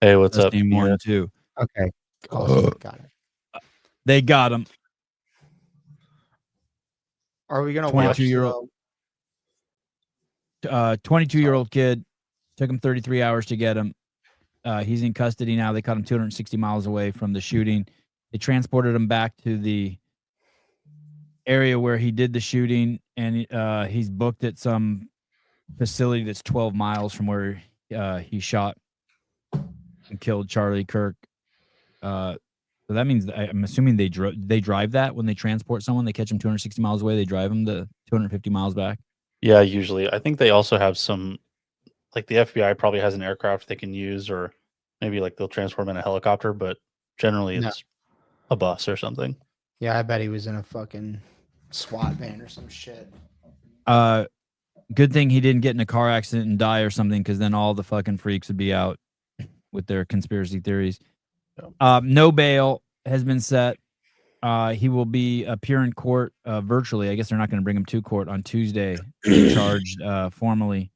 Hey, what's up? Name Yeah. 1 and 2. Okay. Awesome. Got it. They got him. Are we gonna watch 22-year-old 22-year-old kid. Took him 33 hours to get him. He's in custody now. They caught him 260 miles away from the shooting. They transported him back to the area where he did the shooting, and he's booked at some facility that's 12 miles from where he shot and killed Charlie Kirk. So that means I'm assuming they drive that when they transport someone. They catch them 260 miles away. They drive them the 250 miles back. Yeah, usually. I think they also have some, like the FBI probably has an aircraft they can use, or maybe like they'll transport them in a helicopter, but generally it's a bus or something. Yeah, I bet he was in a fucking SWAT van or some shit. Good thing he didn't get in a car accident and die or something, because then all the fucking freaks would be out with their conspiracy theories. No bail has been set. He will appear in court virtually. I guess they're not going to bring him to court on Tuesday. Charged formally.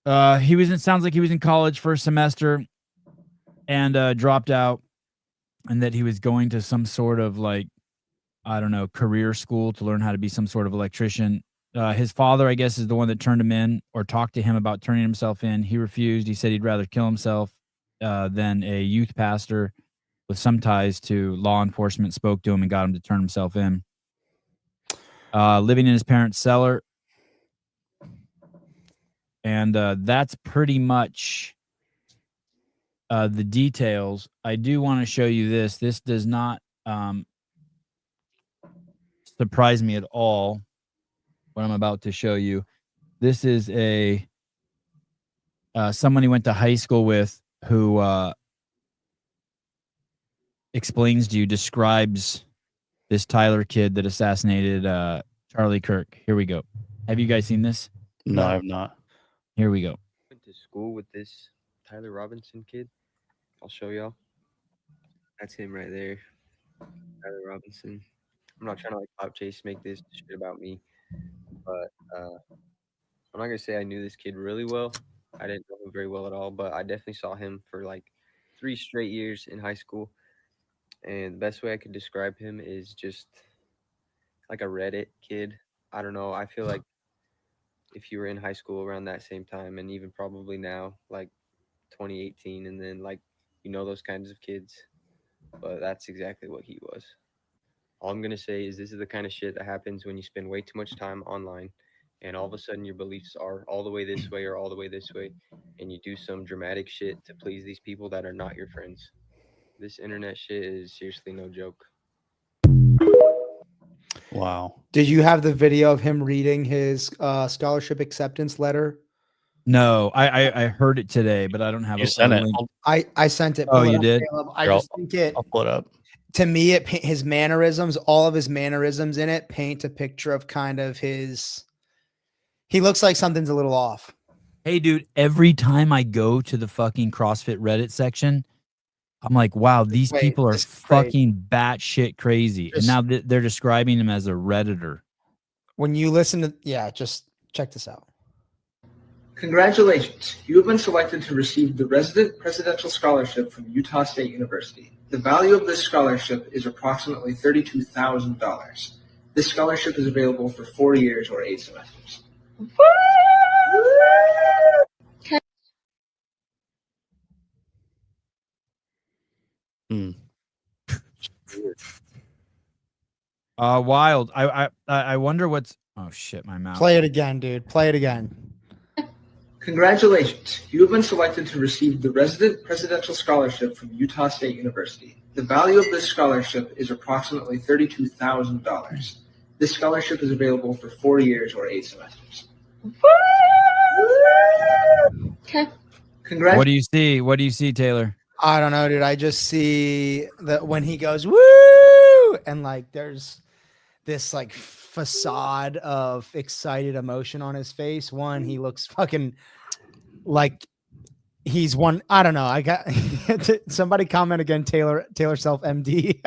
Sounds like he was in college for a semester and dropped out, and that he was going to some sort of career school to learn how to be some sort of electrician. His father, I guess, is the one that turned him in or talked to him about turning himself in. He refused. He said he'd rather kill himself than a youth pastor with some ties to law enforcement spoke to him and got him to turn himself in. Living in his parents' cellar. And that's pretty much the details. I do want to show you this. This does not surprise me at all, what I'm about to show you. This is someone he went to high school with who describes this Tyler kid that assassinated Charlie Kirk. Here we go. Have you guys seen this? No, I have not. Here we go. Went to school with this Tyler Robinson kid. I'll show y'all. That's him right there. Tyler Robinson. I'm not trying to clout chase, make this shit about me, but I'm not gonna say I knew this kid really well. I didn't know him very well at all, but I definitely saw him for 3 straight years in high school. And the best way I could describe him is just like a Reddit kid. I don't know. I feel like if you were in high school around that same time, and even probably now, 2018, and then those kinds of kids, but that's exactly what he was. All I'm going to say is this is the kind of shit that happens when you spend way too much time online, and all of a sudden your beliefs are all the way this way or all the way this way, and you do some dramatic shit to please these people that are not your friends. This internet shit is seriously no joke. Wow. Did you have the video of him reading his scholarship acceptance letter? No, I heard it today, but I don't have. You sent it. I sent it. Oh, you did? I just think I'll pull it up. To me, his mannerisms, all of his mannerisms in it, paint a picture of kind of his. He looks like something's a little off. Hey, dude! Every time I go to the fucking CrossFit Reddit section, I'm like, wow, these people are fucking batshit crazy. And now they're describing him as a Redditor. When you listen to, just check this out. Congratulations. You have been selected to receive the Resident Presidential Scholarship from Utah State University. The value of this scholarship is approximately $32,000. This scholarship is available for 4 years or 8 semesters. Wild. I wonder what's. Oh shit, my mouth. Play it again, dude. Play it again. Congratulations. You have been selected to receive the Resident Presidential Scholarship from Utah State University. The value of this scholarship is approximately $32,000. This scholarship is available for 4 years or 8 semesters. Okay. What do you see? What do you see, Taylor? I don't know, dude. I just see that when he goes, woo! And there's this facade of excited emotion on his face. One, he looks fucking like he's one. I don't know. I got somebody comment again. Taylor self MD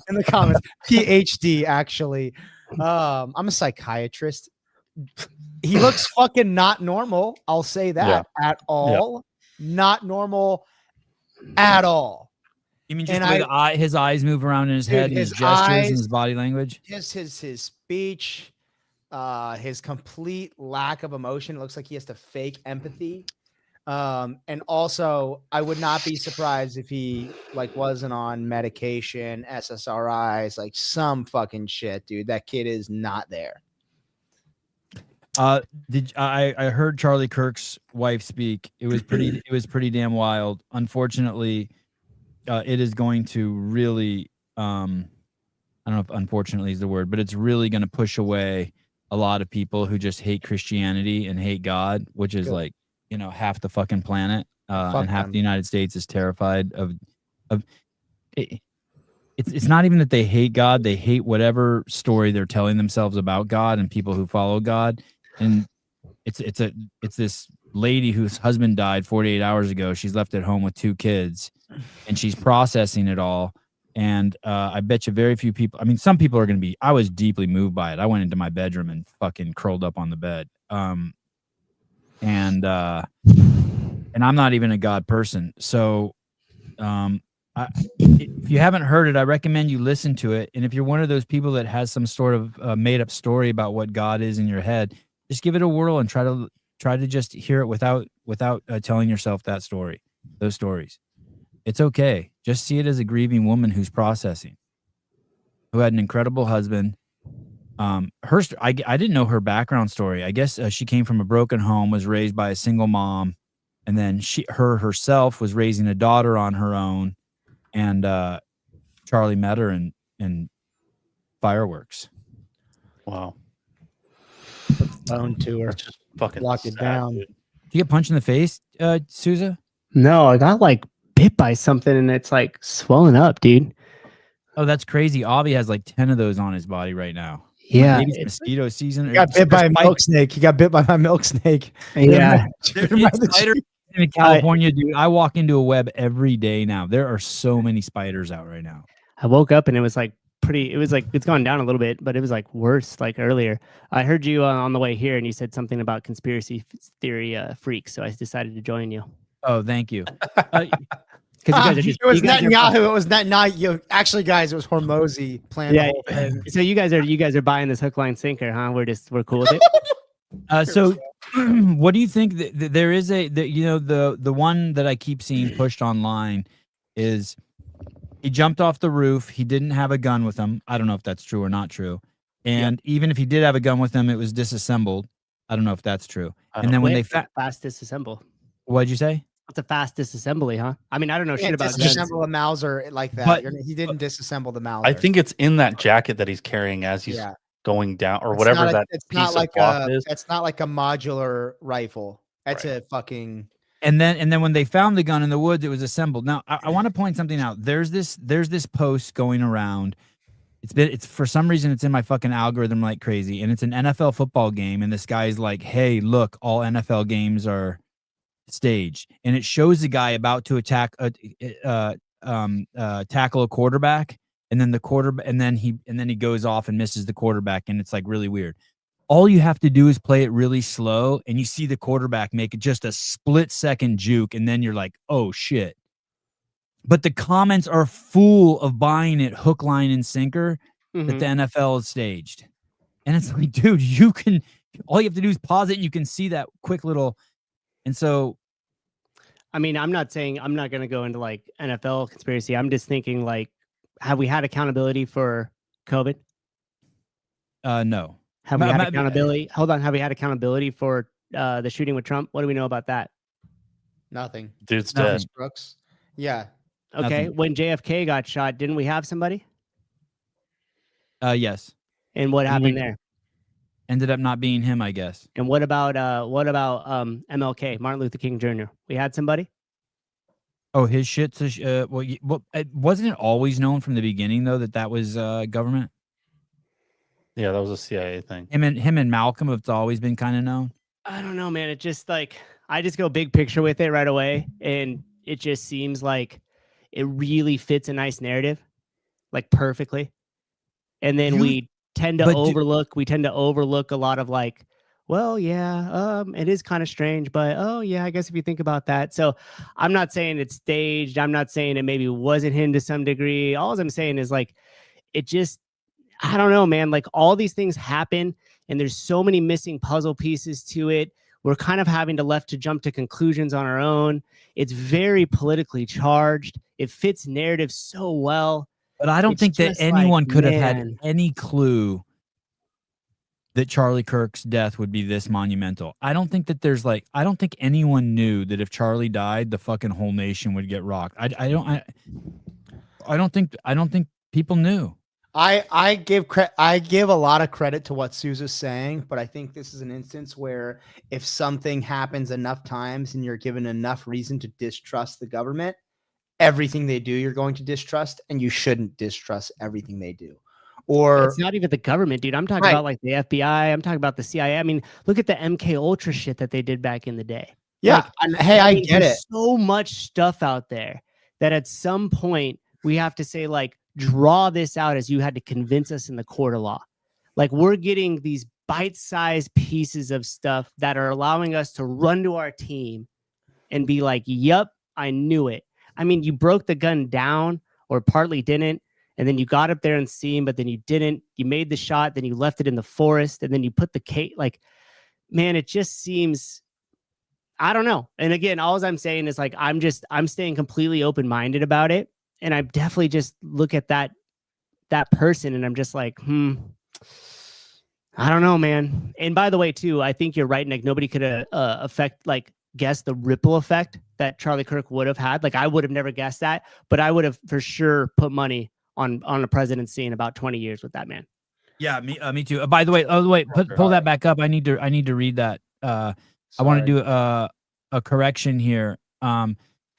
in the comments. PhD actually. I'm a psychiatrist. He looks fucking not normal. I'll say that at all. not normal at all. You mean just And the way his eyes move around in his Dude, head and his his gestures eyes- and his body language? Just his speech, his complete lack of emotion. It looks like he has to fake empathy. And also, I would not be surprised if he like wasn't on medication, SSRIs, like some fucking shit, dude. That kid is not there. I heard Charlie Kirk's wife speak. It was pretty damn wild. Unfortunately, it is going to really I don't know if unfortunately is the word, but it's really going to push away a lot of people who just hate Christianity and hate God, which is like, you know, half the fucking planet, and half the United States is terrified of it. It's not even that they hate God, they hate whatever story they're telling themselves about God and people who follow God. And it's this lady whose husband died 48 hours ago. She's left at home with 2 kids and she's processing it all. And I bet you very few people, I mean, some people are going to be, I was deeply moved by it. I went into my bedroom and fucking curled up on the bed. And I'm not even a God person. So if you haven't heard it, I recommend you listen to it. And if you're one of those people that has some sort of made up story about what God is in your head, just give it a whirl and try to just hear it without telling yourself that story, those stories. It's okay. Just see it as a grieving woman who's processing, who had an incredible husband. I didn't know her background story. I guess she came from a broken home, was raised by a single mom, and then herself was raising a daughter on her own. And Charlie met her in fireworks. Wow. Phone to her. That's just fucking Lock it down. dude. Did you get punched in the face, Souza? No, I got like bit by something and it's like swelling up, dude. Oh, that's crazy. Avi has like 10 of those on his body right now. Yeah. Maybe it's mosquito season. He got bit by a milk snake. He got bit by my milk snake. Yeah. There's spiders in California, dude. I walk into a web every day now. There are so many spiders out right now. I woke up and it was like it's gone down a little bit, but it was like worse like earlier. I heard you on the way here and you said something about conspiracy theory freaks. So I decided to join you. Oh, thank you. Because you guys are just, it was you guys are- Netanyahu. It was Netanyahu. Actually, guys, it was Hormozy playing. Yeah. the whole thing. So you guys are buying this hook, line, sinker, huh? We're cool with it. So what do you think that there is the one that I keep seeing pushed online is he jumped off the roof. He didn't have a gun with him. I don't know if that's true or not true. And even if he did have a gun with him, it was disassembled. I don't know if that's true. And then when they fast disassemble. what'd you say? It's a fast disassembly, huh? I mean, I don't know shit about guns. Disassemble a Mauser like that. But- He didn't disassemble the Mauser. I think it's in that jacket that he's carrying as he's going down, or whatever that It's piece not like of cloth is. It's not like a modular rifle. That's a fucking. And then when they found the gun in the woods, it was assembled. Now I want to point something out. There's this post going around. It's for some reason it's in my fucking algorithm like crazy, and it's an NFL football game, and this guy's like, "Hey, look, all NFL games are staged," and it shows the guy about to tackle a quarterback, and then he goes off and misses the quarterback, and it's like really weird. All you have to do is play it really slow, and you see the quarterback make just a split-second juke, and then you're like, oh, shit. But the comments are full of buying it hook, line, and sinker that the NFL is staged. And it's like, dude, all you have to do is pause it, and you can see that quick little. And so. I mean, I'm not going to go into like NFL conspiracy. I'm just thinking like, have we had accountability for COVID? No. Have we had accountability? Hold on. Have we had accountability for the shooting with Trump? What do we know about that? Nothing. Dude's dead. Brooks. Yeah. Okay. Nothing. When JFK got shot, didn't we have somebody? Yes. And what happened there? Ended up not being him, I guess. And what about MLK, Martin Luther King Jr.? We had somebody? Oh, his shit's wasn't it always known from the beginning though that was government? Yeah, that was a CIA thing. Him and Malcolm have always been kind of known. I don't know, man. It just like I just go big picture with it right away, and it just seems like it really fits a nice narrative, like perfectly. And then we tend to overlook a lot of like well, yeah, it is kind of strange, but oh yeah, I guess if you think about that. So I'm not saying it's staged. I'm not saying it maybe wasn't him to some degree. All I'm saying is like it just, I don't know, man. Like all these things happen and there's so many missing puzzle pieces to it. We're kind of having to left to jump to conclusions on our own. It's very politically charged. It fits narrative so well. But I don't It's think that just anyone like, could have had man. any clue that Charlie Kirk's death would be this monumental. I don't think that there's like, I don't think anyone knew that if Charlie died, the fucking whole nation would get rocked. I don't think people knew. I give a lot of credit to what Sousa's saying, but I think this is an instance where if something happens enough times and you're given enough reason to distrust the government, everything they do you're going to distrust, and you shouldn't distrust everything they do. Or It's not even the government, dude. I'm talking Right. about like the FBI. I'm talking about the CIA. I mean, look at the MK Ultra shit that they did back in the day. yeah, Like, and hey, I mean, get there's it. so much stuff out there that at some point we have to say, like, draw this out as you had to convince us in the court of law. Like, we're getting these bite-sized pieces of stuff that are allowing us to run to our team and be like, "Yup, I knew it." I mean, you broke the gun down or partly didn't, and then you got up there and seen, but then you didn't. You made the shot, then you left it in the forest, and then you put the case. Like, man, it just seems, I don't know. And again, all I'm saying is like I'm staying completely open-minded about it. And I definitely just look at that person and I'm just like, I don't know, man. And by the way, too, I think you're right, Nick. Nobody could guess the ripple effect that Charlie Kirk would have had. Like I would have never guessed that, but I would have for sure put money on a presidency in about 20 years with that man. Yeah, me too. By the way, pull that back up. I need to read that. I want to do a correction here.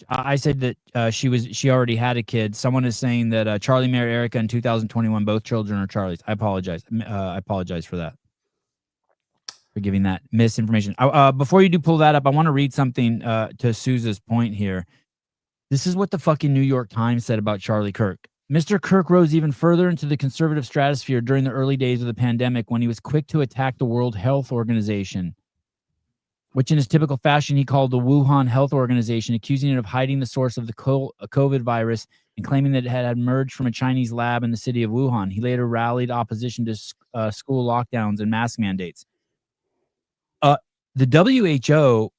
I said that she already had a kid. Someone is saying that Charlie married Erika in 2021. Both children are Charlie's. I apologize. I apologize for that. For giving that misinformation. Before you do pull that up, I want to read something to Sousa's point here. This is what the fucking New York Times said about Charlie Kirk. Mr. Kirk rose even further into the conservative stratosphere during the early days of the pandemic when he was quick to attack the World Health Organization, which in his typical fashion he called the Wuhan Health Organization, accusing it of hiding the source of the COVID virus and claiming that it had emerged from a Chinese lab in the city of Wuhan. He later rallied opposition to school lockdowns and mask mandates. The WHO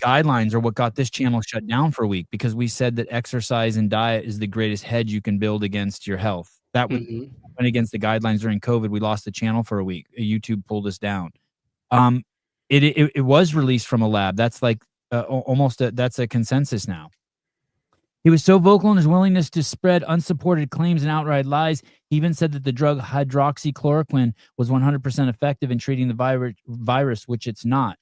guidelines are what got this channel shut down for a week because we said that exercise and diet is the greatest hedge you can build against your health. That went against the guidelines during COVID. We lost the channel for a week. YouTube pulled us down. It was released from a lab. That's like that's a consensus now. He was so vocal in his willingness to spread unsupported claims and outright lies. He even said that the drug hydroxychloroquine was 100% effective in treating the virus, which it's not.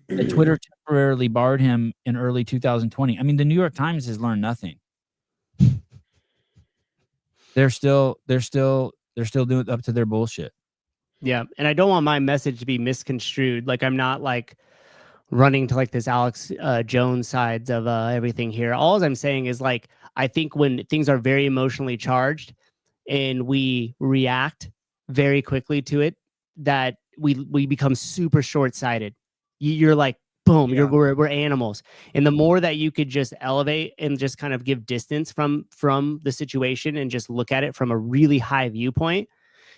That Twitter temporarily barred him in early 2020. I mean, the New York Times has learned nothing. They're still doing up to their bullshit. Yeah, and I don't want my message to be misconstrued. Like I'm not like running to like this Alex Jones sides of everything here. All I'm saying is like I think when things are very emotionally charged and we react very quickly to it, that we become super short-sighted. You're like, boom, we're animals. And the more that you could just elevate and just kind of give distance from the situation and just look at it from a really high viewpoint,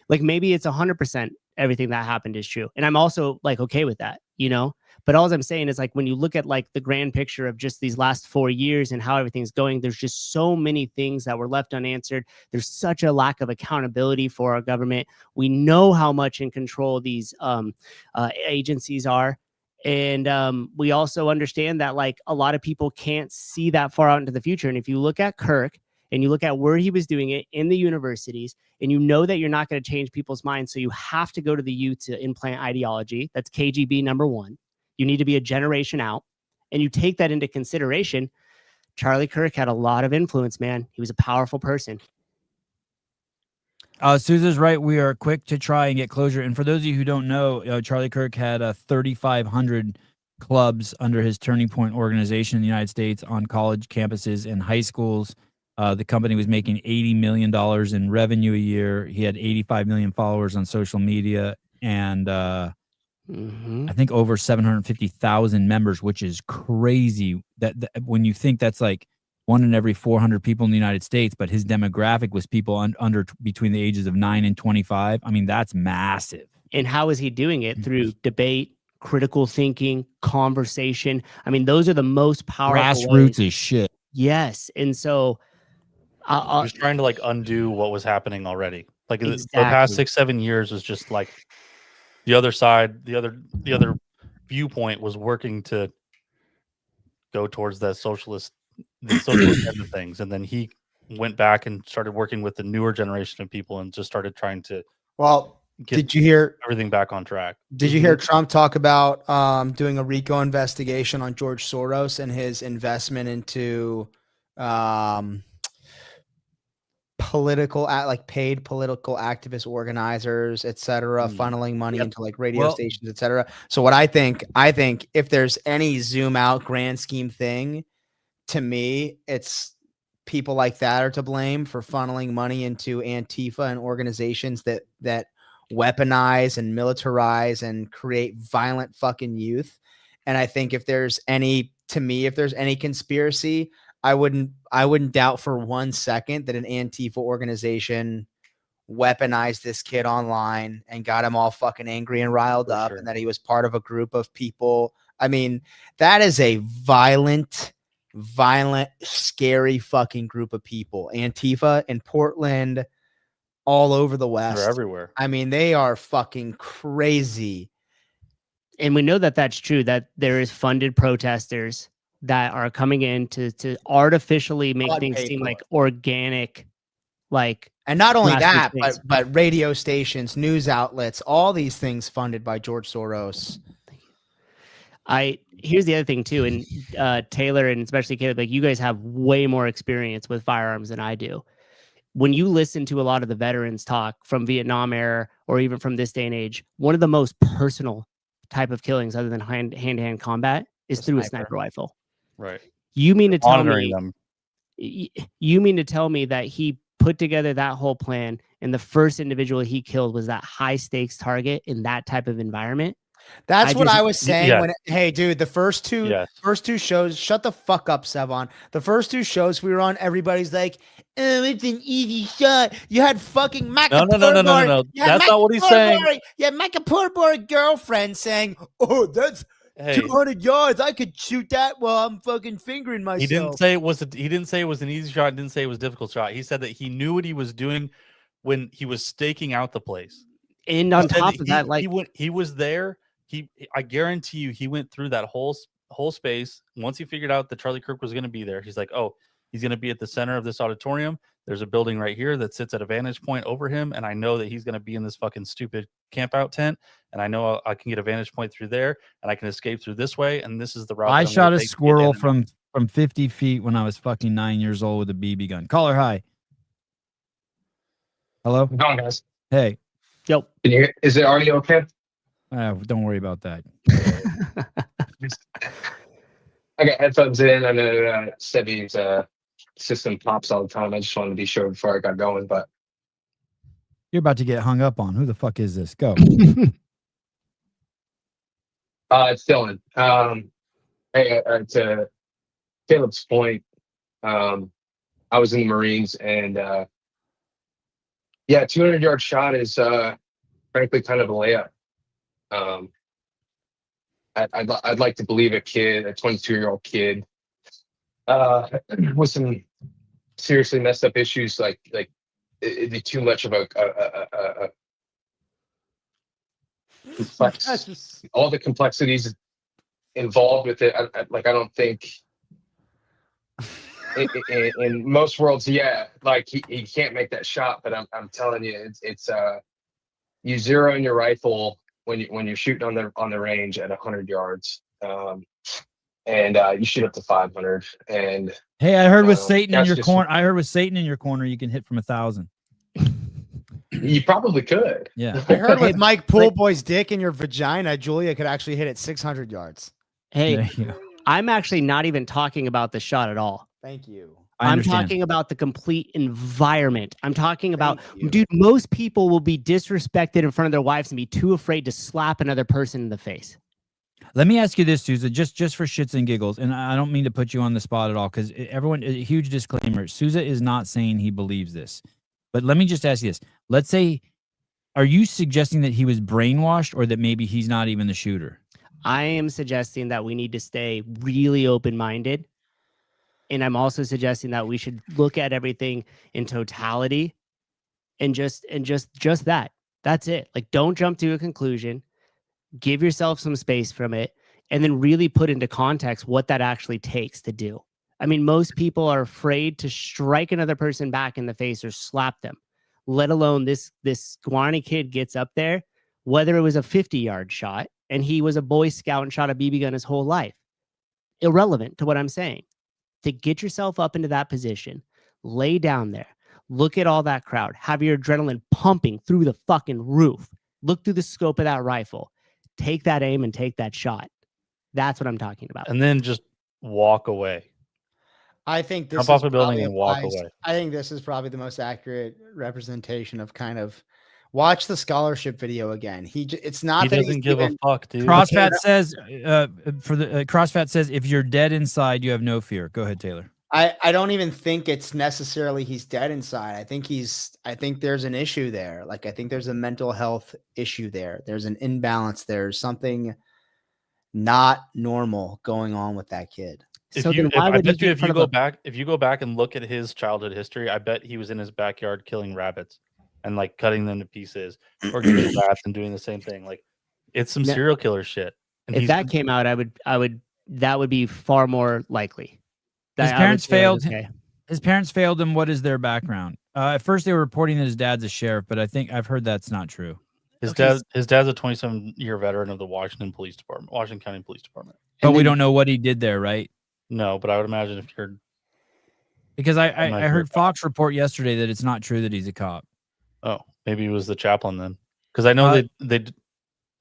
like maybe it's 100% everything that happened is true. And I'm also like, okay with that, you know? But all I'm saying is like, when you look at like the grand picture of just these last 4 years and how everything's going, there's just so many things that were left unanswered. There's such a lack of accountability for our government. We know how much in control these agencies are. And we also understand that like a lot of people can't see that far out into the future. And if you look at Kirk and you look at where he was doing it in the universities, and you know that you're not going to change people's minds, so you have to go to the U to implant ideology. That's KGB number one. You need to be a generation out, and you take that into consideration. Charlie Kirk had a lot of influence, man. He was a powerful person. Sousa's right. We are quick to try and get closure. And for those of you who don't know, Charlie Kirk had 3,500 clubs under his Turning Point organization in the United States on college campuses and high schools. The company was making $80 million in revenue a year. He had 85 million followers on social media. And I think over 750,000 members, which is crazy. That when you think that's like 1 in every 400 people in the United States, but his demographic was people under between the ages of 9 and 25. I mean, that's massive. And how is he doing it? Through debate, critical thinking, conversation. I mean, those are the most powerful Grassroots ways. is shit. Yes. And so He was trying to like undo what was happening already. Like the past Exactly. 6-7 years was just like the other side, the other viewpoint was working to go towards the socialist end of things, and then he went back and started working with the newer generation of people and just started trying to get did you hear everything back on track. Did you hear Trump talk about doing a RICO investigation on George Soros and his investment into paid political activist organizers, etc., funneling money into like radio stations, etc. So what I think if there's any zoom out grand scheme thing, to me, it's people like that are to blame for funneling money into Antifa and organizations that weaponize and militarize and create violent fucking youth. And I think if there's any conspiracy, I wouldn't doubt for 1 second that an Antifa organization weaponized this kid online and got him all fucking angry and riled up, and that he was part of a group of people. I mean, that is a violent, scary fucking group of people. Antifa in Portland, all over the West. They're everywhere. I mean, they are fucking crazy. And we know that that's true, that there is funded protesters that are coming in to artificially make things seem like organic, like. And not only that, but radio stations, news outlets, all these things funded by George Soros. Here's the other thing too, and Taylor and especially Caleb, like you guys have way more experience with firearms than I do. When you listen to a lot of the veterans talk from Vietnam era or even from this day and age, one of the most personal type of killings other than hand-to-hand combat is through a sniper rifle. Right. You mean to tell me that he put together that whole plan and the first individual he killed was that high stakes target in that type of environment? That's what I was saying. Hey, dude, the first two shows, shut the fuck up, Sevon. The first 2 shows we were on, everybody's like, oh, it's an easy shot. You had fucking Micah. No. That's not what he's saying. Yeah, Micah Portbor's girlfriend saying, oh, that's 200 yards. I could shoot that while I'm fucking fingering myself. He didn't say it was an easy shot. Didn't say it was a difficult shot. He said that he knew what he was doing when he was staking out the place. And on top of that, like he was there. I guarantee you, he went through that whole space. Once he figured out that Charlie Kirk was going to be there, he's like, oh, he's going to be at the center of this auditorium. There's a building right here that sits at a vantage point over him, and I know that he's going to be in this fucking stupid camp out tent, and I know I can get a vantage point through there, and I can escape through this way, and this is the route. I shot a squirrel from 50 feet when I was fucking 9 years old with a BB gun. Caller, hi. Hello? How's it going, guys? Hey. Yo. Is it audio okay? Don't worry about that. I got headphones in. I know Sebi's system pops all the time. I just wanted to be sure before I got going, but you're about to get hung up on. Who the fuck is this? Go. It's Dylan. Hey, to Caleb's point, I was in the Marines, and 200-yard shot is frankly kind of a layup. I'd like to believe a 22-year-old kid, with some seriously messed up issues, like it'd be too much of a complex, all the complexities involved with it. I don't think in most worlds, like he can't make that shot. But I'm telling you, it's you zero in your rifle when you're shooting on the range at 100 yards, and you shoot up to 500. And hey, I heard with Satan in your corner. I heard with Satan in your corner, you can hit from 1,000. You probably could. Yeah, I heard with Mike Poolboy's dick in your vagina, Julia could actually hit it 600 yards. Hey, I'm actually not even talking about the shot at all. Thank you. I'm understand. talking about the complete environment. I'm talking about, Thank you. dude, most people will be disrespected in front of their wives and be too afraid to slap another person in the face. Let me ask you this, Sousa, just for shits and giggles, and I don't mean to put you on the spot at all, because everyone, a huge disclaimer, Sousa is not saying he believes this. But let me just ask you this. Let's say, are you suggesting that he was brainwashed or that maybe he's not even the shooter? I am suggesting that we need to stay really open-minded. And I'm also suggesting that we should look at everything in totality and just that. That's it. Like, don't jump to a conclusion. Give yourself some space from it, and then really put into context what that actually takes to do. I mean, most people are afraid to strike another person back in the face or slap them, let alone this scrawny kid gets up there, whether it was a 50-yard shot and he was a Boy Scout and shot a BB gun his whole life. Irrelevant to what I'm saying. To get yourself up into that position, lay down there, look at all that crowd, have your adrenaline pumping through the fucking roof, look through the scope of that rifle, take that aim and take that shot. That's what I'm talking about. And then just walk away. I think this Jump off is a building probably and walk applies- away. I think this is probably the most accurate representation of kind of watch the scholarship video again. It's not He that doesn't he's give even, a fuck, dude. CrossFat says, CrossFat says, if you're dead inside, you have no fear. Go ahead, Taylor. I don't even think it's necessarily he's dead inside. I think there's an issue there. Like, I think there's a mental health issue there. There's an imbalance. There's something not normal going on with that kid. If So you, then if, why I would he bet you, get in if front you of go a- back, if you go back and look at his childhood history, I bet he was in his backyard killing rabbits and like cutting them to pieces, or getting rats and doing the same thing. Like, it's some Now- serial killer shit. And If he's that came out, that would be far more likely. His That I would parents say, like, failed. okay. His parents failed him. What is their background? At first, they were reporting that his dad's a sheriff, but I think I've heard that's not true. his dad's a 27-year veteran of the Washington County Police Department. But we don't know what he did there, right? No, but I would imagine if you're Because not I sure heard about Fox report yesterday that it's not true that he's a cop. maybe he was the chaplain then, because I know they.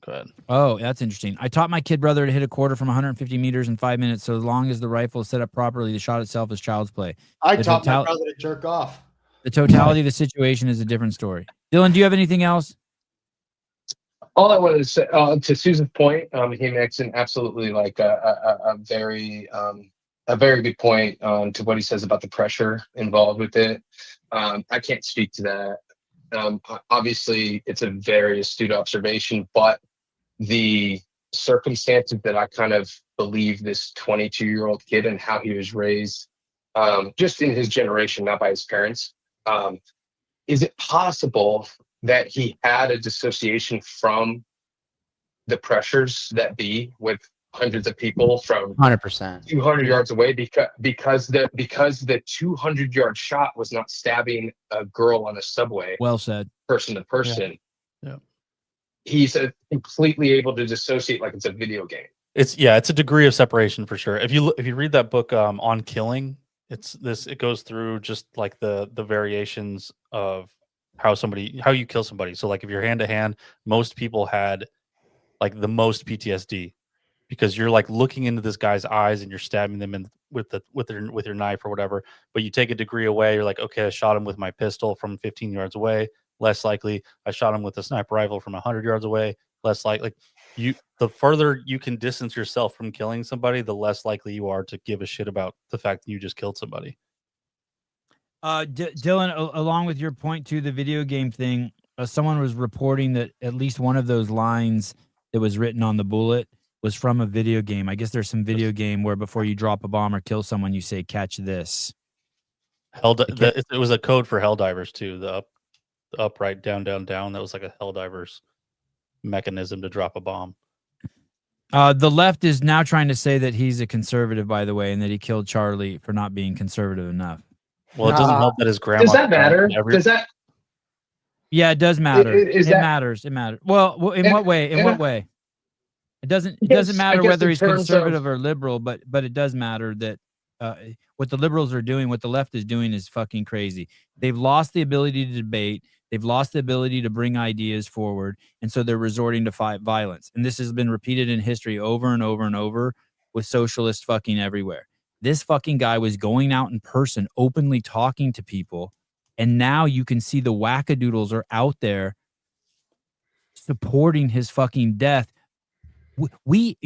Go ahead. Oh, that's interesting. I taught my kid brother to hit a quarter from 150 meters in 5 minutes. So as long as the rifle is set up properly, the shot itself is child's play. I The taught my total- brother to jerk off. The totality of the situation is a different story. Dylan, do you have anything else? All I wanted to say to Susan's point, he makes an absolutely like a very good point to what he says about the pressure involved with it. I can't speak to that. Obviously, it's a very astute observation, but the circumstances that I kind of believe this 22-year-old kid and how he was raised, just in his generation, not by his parents, is it possible that he had a dissociation from the pressures that be with hundreds of people from 100%. 200 yards away because the 200-yard shot was not stabbing a girl on a subway, Well said. person to person. Yeah. He's completely able to dissociate like it's a video game. It's a degree of separation for sure. If you read that book on killing, it goes through just like the variations of how you kill somebody. So like if you're hand to hand, most people had like the most PTSD because you're like looking into this guy's eyes and you're stabbing them with your knife or whatever. But you take a degree away, you're like, okay, I shot him with my pistol from 15 yards away, less likely. I shot him with a sniper rifle from 100 yards away, less likely. The further you can distance yourself from killing somebody, the less likely you are to give a shit about the fact that you just killed somebody. Dylan, along with your point to the video game thing, someone was reporting that at least one of those lines that was written on the bullet was from a video game. I guess there's some video game where before you drop a bomb or kill someone, you say, "Catch this." It was a code for Helldivers too. The upright down down down. That was like a Helldivers mechanism to drop a bomb. The left is now trying to say that he's a conservative, by the way, and that he killed Charlie for not being conservative enough. Well, it doesn't help that his grandma. Does that matter? Does that? Yeah, it does matter. Is it that- matters. It matters. Well, in what way? In what way? It doesn't Yes, matter I guess whether in he's terms conservative or liberal, but it does matter that what the liberals are doing, what the left is doing, is fucking crazy. They've lost the ability to debate. They've lost the ability to bring ideas forward, and so they're resorting to violence. And this has been repeated in history over and over and over with socialists fucking everywhere. This fucking guy was going out in person, openly talking to people. And now you can see the wackadoodles are out there supporting his fucking death.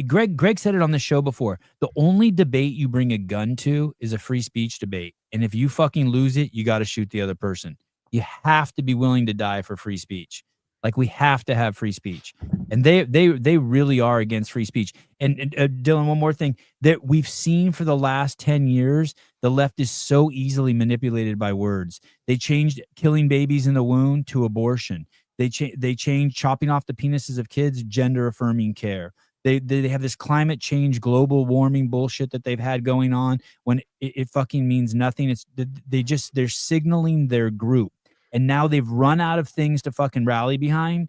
Greg said it on the show before. The only debate you bring a gun to is a free speech debate. And if you fucking lose it, you got to shoot the other person. You have to be willing to die for free speech. Like, we have to have free speech. And they really are against free speech. And Dylan, one more thing that we've seen for the last 10 years, the left is so easily manipulated by words. They changed killing babies in the womb to abortion. They changed chopping off the penises of kids, gender affirming care. They have this climate change, global warming bullshit that they've had going on when it fucking means nothing. They're signaling their group. And now they've run out of things to fucking rally behind.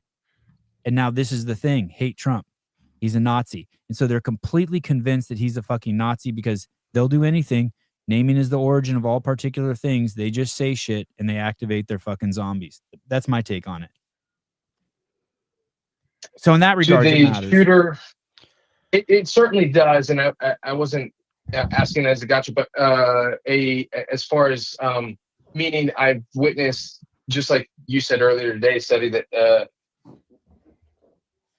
And now this is the thing. Hate Trump. He's a Nazi. And so they're completely convinced that he's a fucking Nazi because they'll do anything. Naming is the origin of all particular things. They just say shit and they activate their fucking zombies. That's my take on it. So in that regard, the shooter, it certainly does. And I wasn't asking as a gotcha, but as far as meaning, I've witnessed, just like you said earlier today, study that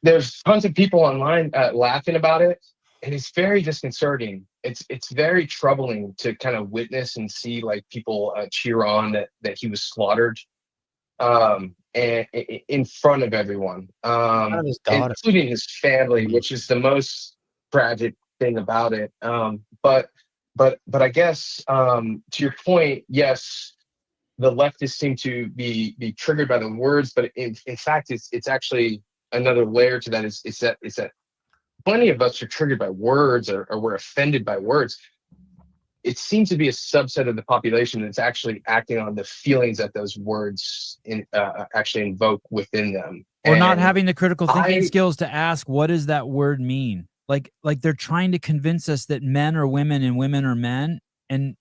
there's tons of people online laughing about it, and it's very disconcerting. It's very troubling to kind of witness and see like people cheer on that he was slaughtered, and in front of everyone, including his family, which is the most tragic thing about it. But I guess to your point, yes, the leftists seem to be triggered by the words, but in fact, it's actually another layer to that. Is that plenty of us are triggered by words or we're offended by words. It seems to be a subset of the population that's actually acting on the feelings that those words actually invoke within them, or not having the critical thinking skills to ask, what does that word mean? Like they're trying to convince us that men are women and women are men, and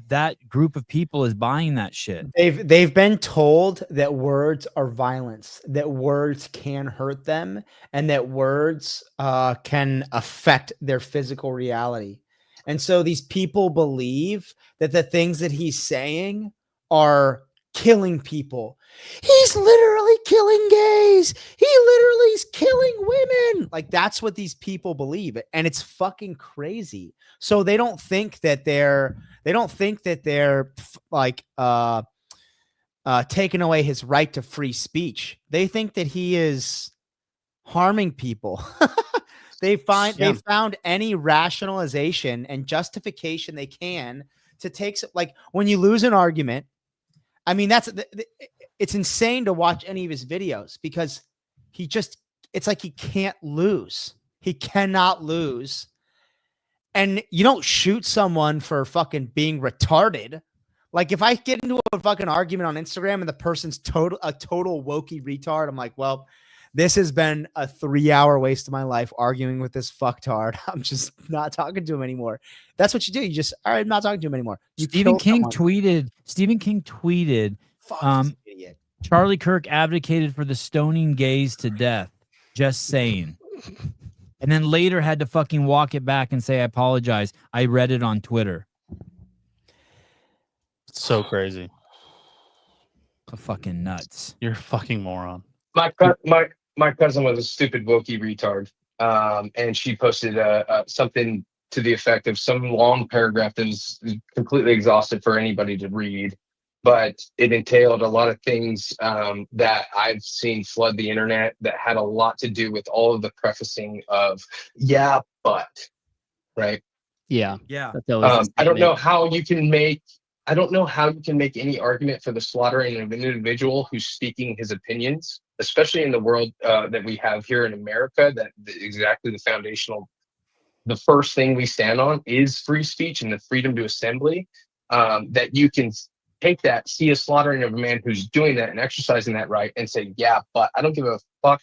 that group of people is buying that shit. They've been told that words are violence, that words can hurt them, and that words can affect their physical reality. And so these people believe that the things that he's saying are killing people. He's literally killing gays. He literally is killing women. Like, that's what these people believe. And it's fucking crazy. So they don't think that they're like taking away his right to free speech. They think that he is harming people. They found any rationalization and justification they can to take, like, when you lose an argument. I mean, it's insane to watch any of his videos because it's like he can't lose. He cannot lose. And you don't shoot someone for fucking being retarded. Like, if I get into a fucking argument on Instagram and the person's a total wokey retard, I'm like, well, this has been a 3-hour waste of my life arguing with this fucktard. I'm just not talking to him anymore. That's what you do. You just, all right, I'm not talking to him anymore. Stephen King tweeted, idiot. Charlie Kirk advocated for the stoning gays to death. Just saying. And then later had to fucking walk it back and say, I apologize. I read it on Twitter. It's so crazy. Fucking nuts. You're a fucking moron. My cousin was a stupid wokey retard, and she posted something to the effect of some long paragraph that was completely exhaustive for anybody to read, but it entailed a lot of things that I've seen flood the internet that had a lot to do with all of the prefacing of yeah, but, right? Yeah. I don't know how you can make any argument for the slaughtering of an individual who's speaking his opinions, especially in the world that we have here in America, that exactly the first thing we stand on is free speech and the freedom to assembly, that you can take that, see a slaughtering of a man who's doing that and exercising that right and say, yeah, but I don't give a fuck.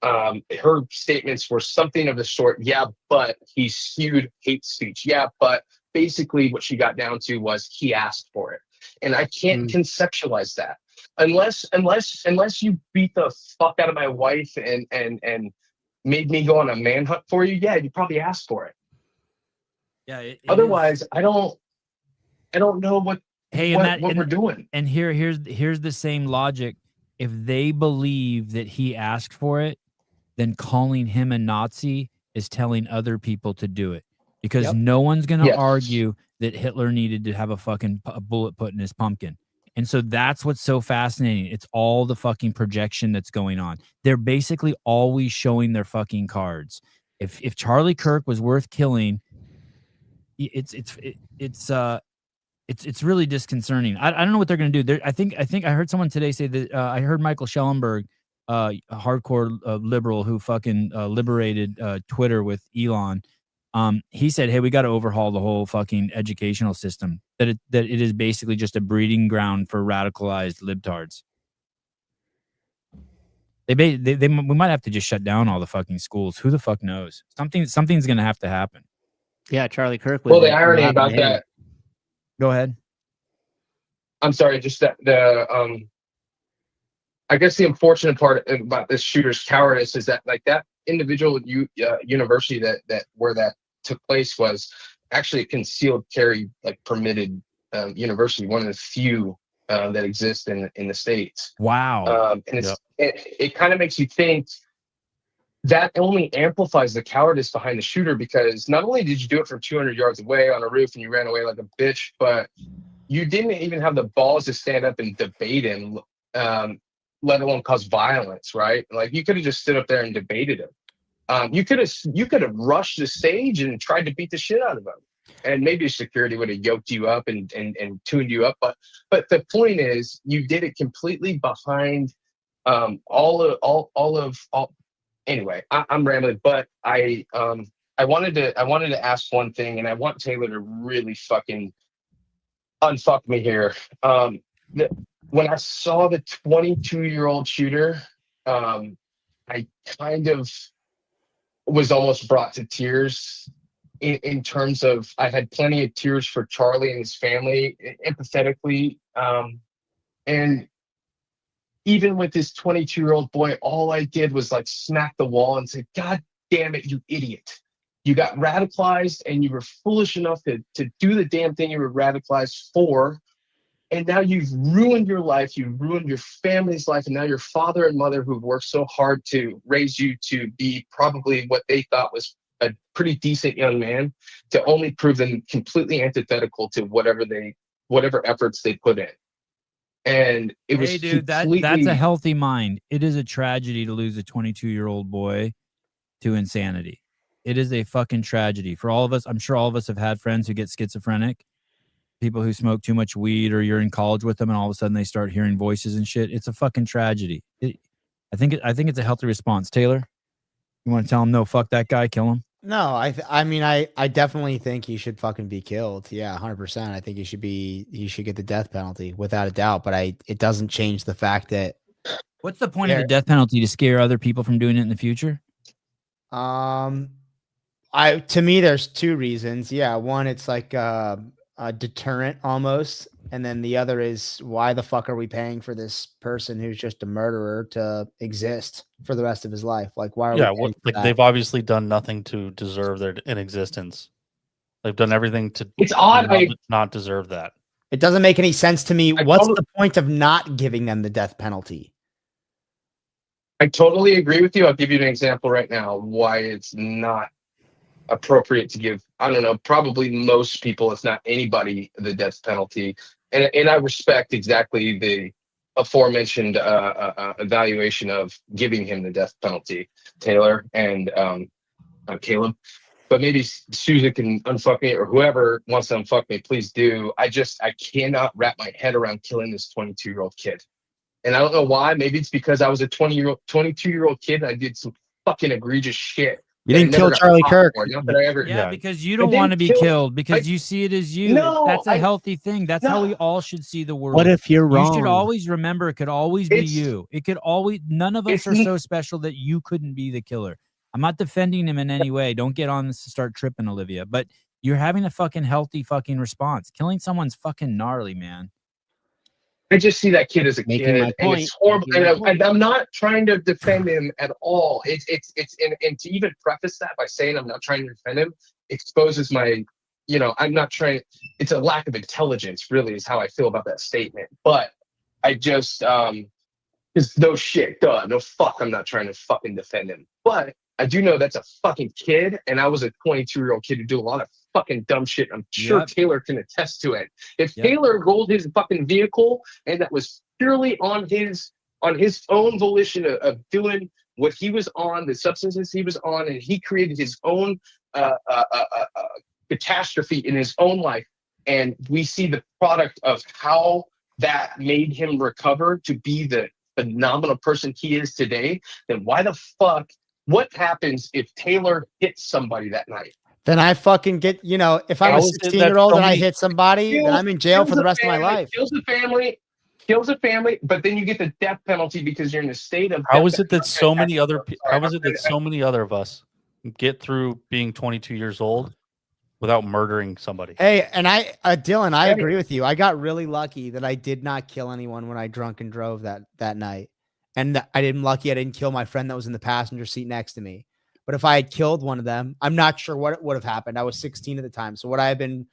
Her statements were something of the sort, yeah, but he skewed hate speech. Yeah, but basically what she got down to was he asked for it. And I can't conceptualize that unless you beat the fuck out of my wife and made me go on a manhunt for you. Yeah, you probably asked for it. Yeah. It Otherwise, I don't know what we're doing. And here's the same logic. If they believe that he asked for it, then calling him a Nazi is telling other people to do it, because no one's going to argue that Hitler needed to have a bullet put in his pumpkin. And so that's what's so fascinating. It's all the fucking projection that's going on. They're basically always showing their fucking cards. If Charlie Kirk was worth killing, it's really disconcerting. I don't know what they're going to do. I think I heard someone today say that I heard Michael Schellenberg, a hardcore liberal who fucking liberated Twitter with Elon. He said, "Hey, we got to overhaul the whole fucking educational system. That it is basically just a breeding ground for radicalized libtards. We might have to just shut down all the fucking schools. Who the fuck knows? Something's going to have to happen." Yeah, Charlie Kirk was. Well, the irony about that. Go ahead. I'm sorry, just that I guess the unfortunate part about this shooter's cowardice is that like that individual university that where that took place was actually a concealed carry like permitted university, one of the few that exist in the States. Wow. And it kind of makes you think that only amplifies the cowardice behind the shooter, because not only did you do it from 200 yards away on a roof and you ran away like a bitch, but you didn't even have the balls to stand up and debate him, let alone cause violence, right? Like you could have just stood up there and debated him. You could have rushed the stage and tried to beat the shit out of him, and maybe security would have yoked you up and tuned you up. But the point is, you did it completely behind Anyway, I'm rambling, but I wanted to ask one thing, and I want Taylor to really fucking unfuck me here. When I saw the 22-year-old shooter, I kind of was almost brought to tears in terms of I had plenty of tears for Charlie and his family, empathetically, and even with this 22-year-old boy, all I did was like smack the wall and say, "God damn it, you idiot. You got radicalized and you were foolish enough to do the damn thing you were radicalized for. And now you've ruined your life. You've ruined your family's life. And now your father and mother, who've worked so hard to raise you to be probably what they thought was a pretty decent young man, to only prove them completely antithetical to whatever efforts they put in." And it was, hey, dude, that's a healthy mind. It is a tragedy to lose a 22-year-old boy to insanity. It is a fucking tragedy for all of us. I'm sure all of us have had friends who get schizophrenic, people who smoke too much weed, or you're in college with them and all of a sudden they start hearing voices and shit. It's a fucking tragedy. I think it's a healthy response. Taylor, you want to tell him, no, fuck that guy, kill him? No, I mean, I definitely think he should fucking be killed. Yeah, 100%. I think he should get the death penalty without a doubt. But it doesn't change the fact that. What's the point of the death penalty? To scare other people from doing it in the future? To me, there's two reasons. Yeah, one, it's like a deterrent almost, and then the other is, why the fuck are we paying for this person who's just a murderer to exist for the rest of his life? Like, why are we? They've obviously done nothing to deserve their inexistence. They've done everything to. It's odd. Not deserve that. It doesn't make any sense to me. What's the point of not giving them the death penalty? I totally agree with you. I'll give you an example right now why it's not appropriate to give, I don't know, probably most people, if not anybody, the death penalty. And I respect exactly the aforementioned evaluation of giving him the death penalty, Taylor and Caleb. But maybe Susan can unfuck me, or whoever wants to unfuck me, please do. I cannot wrap my head around killing this 22-year-old kid. And I don't know why. Maybe it's because I was a 22-year-old kid and I did some fucking egregious shit. You didn't kill Charlie Kirk. Because you don't want to be killed, because you see it as you. No, that's a healthy thing. That's how we all should see the world. What if you're wrong? You should always remember, it could always be you. It could always, none of us are so special that you couldn't be the killer. I'm not defending him in any way. Don't get on this to start tripping, Olivia. But you're having a fucking healthy fucking response. Killing someone's fucking gnarly, man. I just see that kid as a kid, and it's horrible. And I'm not trying to defend him at all. And to even preface that by saying I'm not trying to defend him exposes my you know, I'm not trying. It's a lack of intelligence, really, is how I feel about that statement. But I just, because no shit, no fuck, I'm not trying to fucking defend him. But I do know that's a fucking kid, and I was a 22-year-old kid who did a lot of fucking dumb shit. I'm sure Taylor can attest to it. If Taylor rolled his fucking vehicle and that was purely on his own volition of doing what he was on, the substances he was on, and he created his own catastrophe in his own life, and we see the product of how that made him recover to be the phenomenal person he is today, then why the fuck, what happens if Taylor hits somebody that night? Then I fucking get, you know, if I'm a 16-year-old and I hit somebody, then I'm in jail for the rest of my life. Kills the family, but then you get the death penalty because you're in a state of. How is it that so many other of us get through being 22 years old without murdering somebody? Hey, and Dylan, I agree with you. I got really lucky that I did not kill anyone when I drunk and drove that night. And I'm lucky I didn't kill my friend that was in the passenger seat next to me. But if I had killed one of them, I'm not sure what would have happened. I was 16 at the time. So would I have been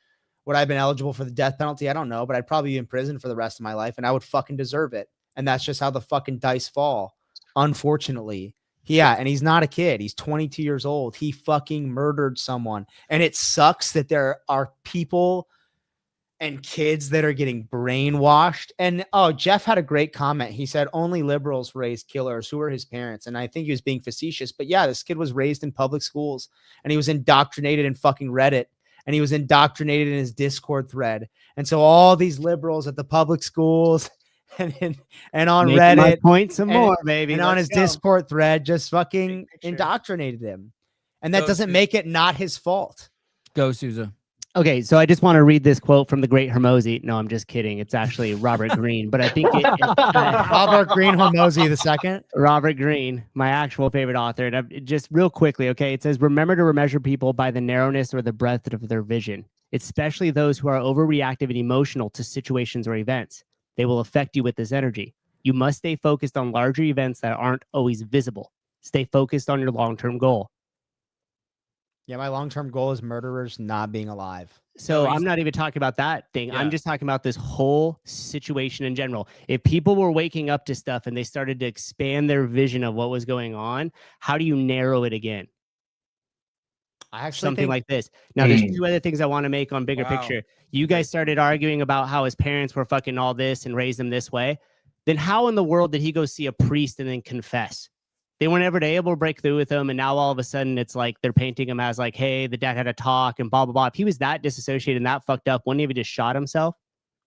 eligible for the death penalty? I don't know, but I'd probably be in prison for the rest of my life, and I would fucking deserve it. And that's just how the fucking dice fall, unfortunately. Yeah, and he's not a kid. He's 22 years old. He fucking murdered someone. And it sucks that there are people and kids that are getting brainwashed. And Jeff had a great comment. He said only liberals raise killers. Who are his parents? And I think he was being facetious. But yeah, this kid was raised in public schools, and he was indoctrinated in fucking Reddit, and he was indoctrinated in his Discord thread. And so all these liberals at the public schools and on Reddit, my point some more, baby, and on his Discord thread just fucking indoctrinated him. And that doesn't make it not his fault. Go, Sousa. Okay, so I just want to read this quote from the great Hormozy. No, I'm just kidding. It's actually Robert Greene, but I think Robert Greene Hormozy the second. Robert Greene, my actual favorite author. And just real quickly, okay, it says, remember to measure people by the narrowness or the breadth of their vision, especially those who are overreactive and emotional to situations or events. They will affect you with this energy. You must stay focused on larger events that aren't always visible. Stay focused on your long-term goal. Yeah, my long-term goal is murderers not being alive. So I'm not even talking about that thing. Yeah. I'm just talking about this whole situation in general. If people were waking up to stuff and they started to expand their vision of what was going on, how do you narrow it again? I actually something like this. Now, there's two other things I want to make on bigger picture. You guys started arguing about how his parents were fucking all this and raised him this way. Then how in the world did he go see a priest and then confess? They weren't ever able to break through with him, and now all of a sudden it's like they're painting him as like, hey, the dad had a talk and blah blah blah. If he was that disassociated and that fucked up, wouldn't he have just shot himself?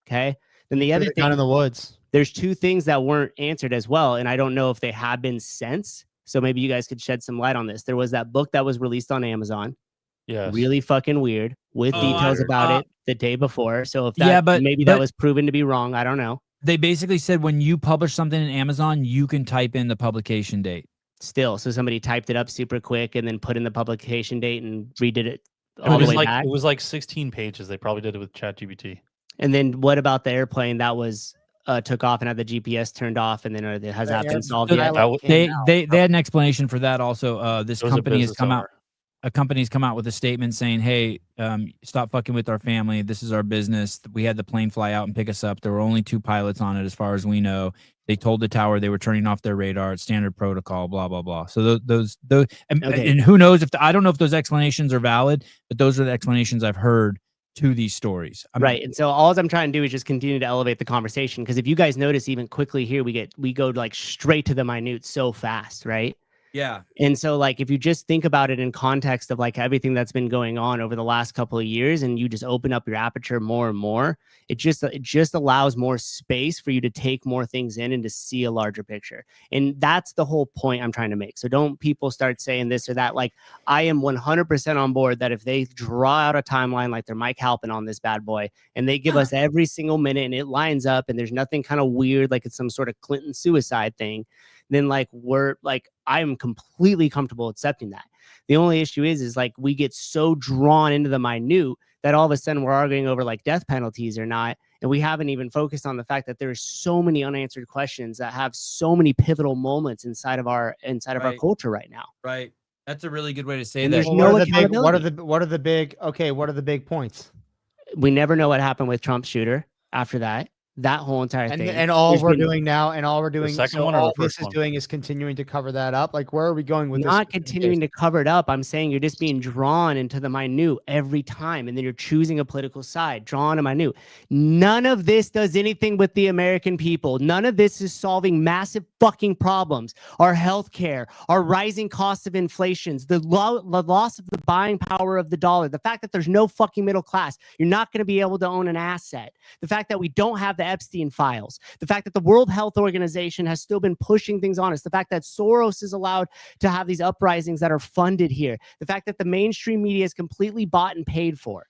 Okay. Then the other thing, down in the woods, there's two things that weren't answered as well, and I don't know if they have been since. So maybe you guys could shed some light on this. There was that book that was released on Amazon. Yeah, really fucking weird with details about it the day before. So if that maybe that was proven to be wrong, I don't know. They basically said when you publish something in Amazon, you can type in the publication date. Still, so somebody typed it up super quick and then put in the publication date and redid it all the way back. It was like 16 pages. They probably did it with ChatGPT. And then what about the airplane that was took off and had the GPS turned off, and then has that been solved yet? They had an explanation for that also. This company has come out. A company's come out with a statement saying, hey, stop fucking with our family. This is our business. We had the plane fly out and pick us up. There were only 2 pilots on it as far as we know. They told the tower they were turning off their radar. It's standard protocol, blah, blah, blah. So and who knows if I don't know if those explanations are valid, but those are the explanations I've heard to these stories. Right. And so all I'm trying to do is just continue to elevate the conversation. Because if you guys notice, even quickly here, we go like straight to the minute so fast, right? Yeah. And so like if you just think about it in context of like everything that's been going on over the last couple of years, and you just open up your aperture more and more, it just allows more space for you to take more things in and to see a larger picture. And that's the whole point I'm trying to make. So don't people start saying this or that. Like I am 100% on board that if they draw out a timeline like they're Mike Halpin on this bad boy, and they give us every single minute and it lines up and there's nothing kind of weird like it's some sort of Clinton suicide thing, then like I'm completely comfortable accepting that. The only issue is like we get so drawn into the minute that all of a sudden we're arguing over like death penalties or not, and we haven't even focused on the fact that there's so many unanswered questions that have so many pivotal moments inside of our culture right now. Right. That's a really good way to say And that. there's Well, no what are the big? What are accountability. what are the big points? We never know what happened with Trump's shooter after that. That whole entire thing. And all There's we're been doing now, and all we're doing, second so one or the all this first is one? doing is continuing to cover that up. Like, where are we going with not this? continuing to cover it up. I'm saying you're just being drawn into the minute every time, and then you're choosing a political side, drawn to minute. None of this does anything with the American people. None of this is solving massive fucking problems. Our healthcare, our rising costs of inflations, the loss of the buying power of the dollar, the fact that there's no fucking middle class. You're not going to be able to own an asset. The fact that we don't have the Epstein files. The fact that the World Health Organization has still been pushing things on us. The fact that Soros is allowed to have these uprisings that are funded here. The fact that the mainstream media is completely bought and paid for.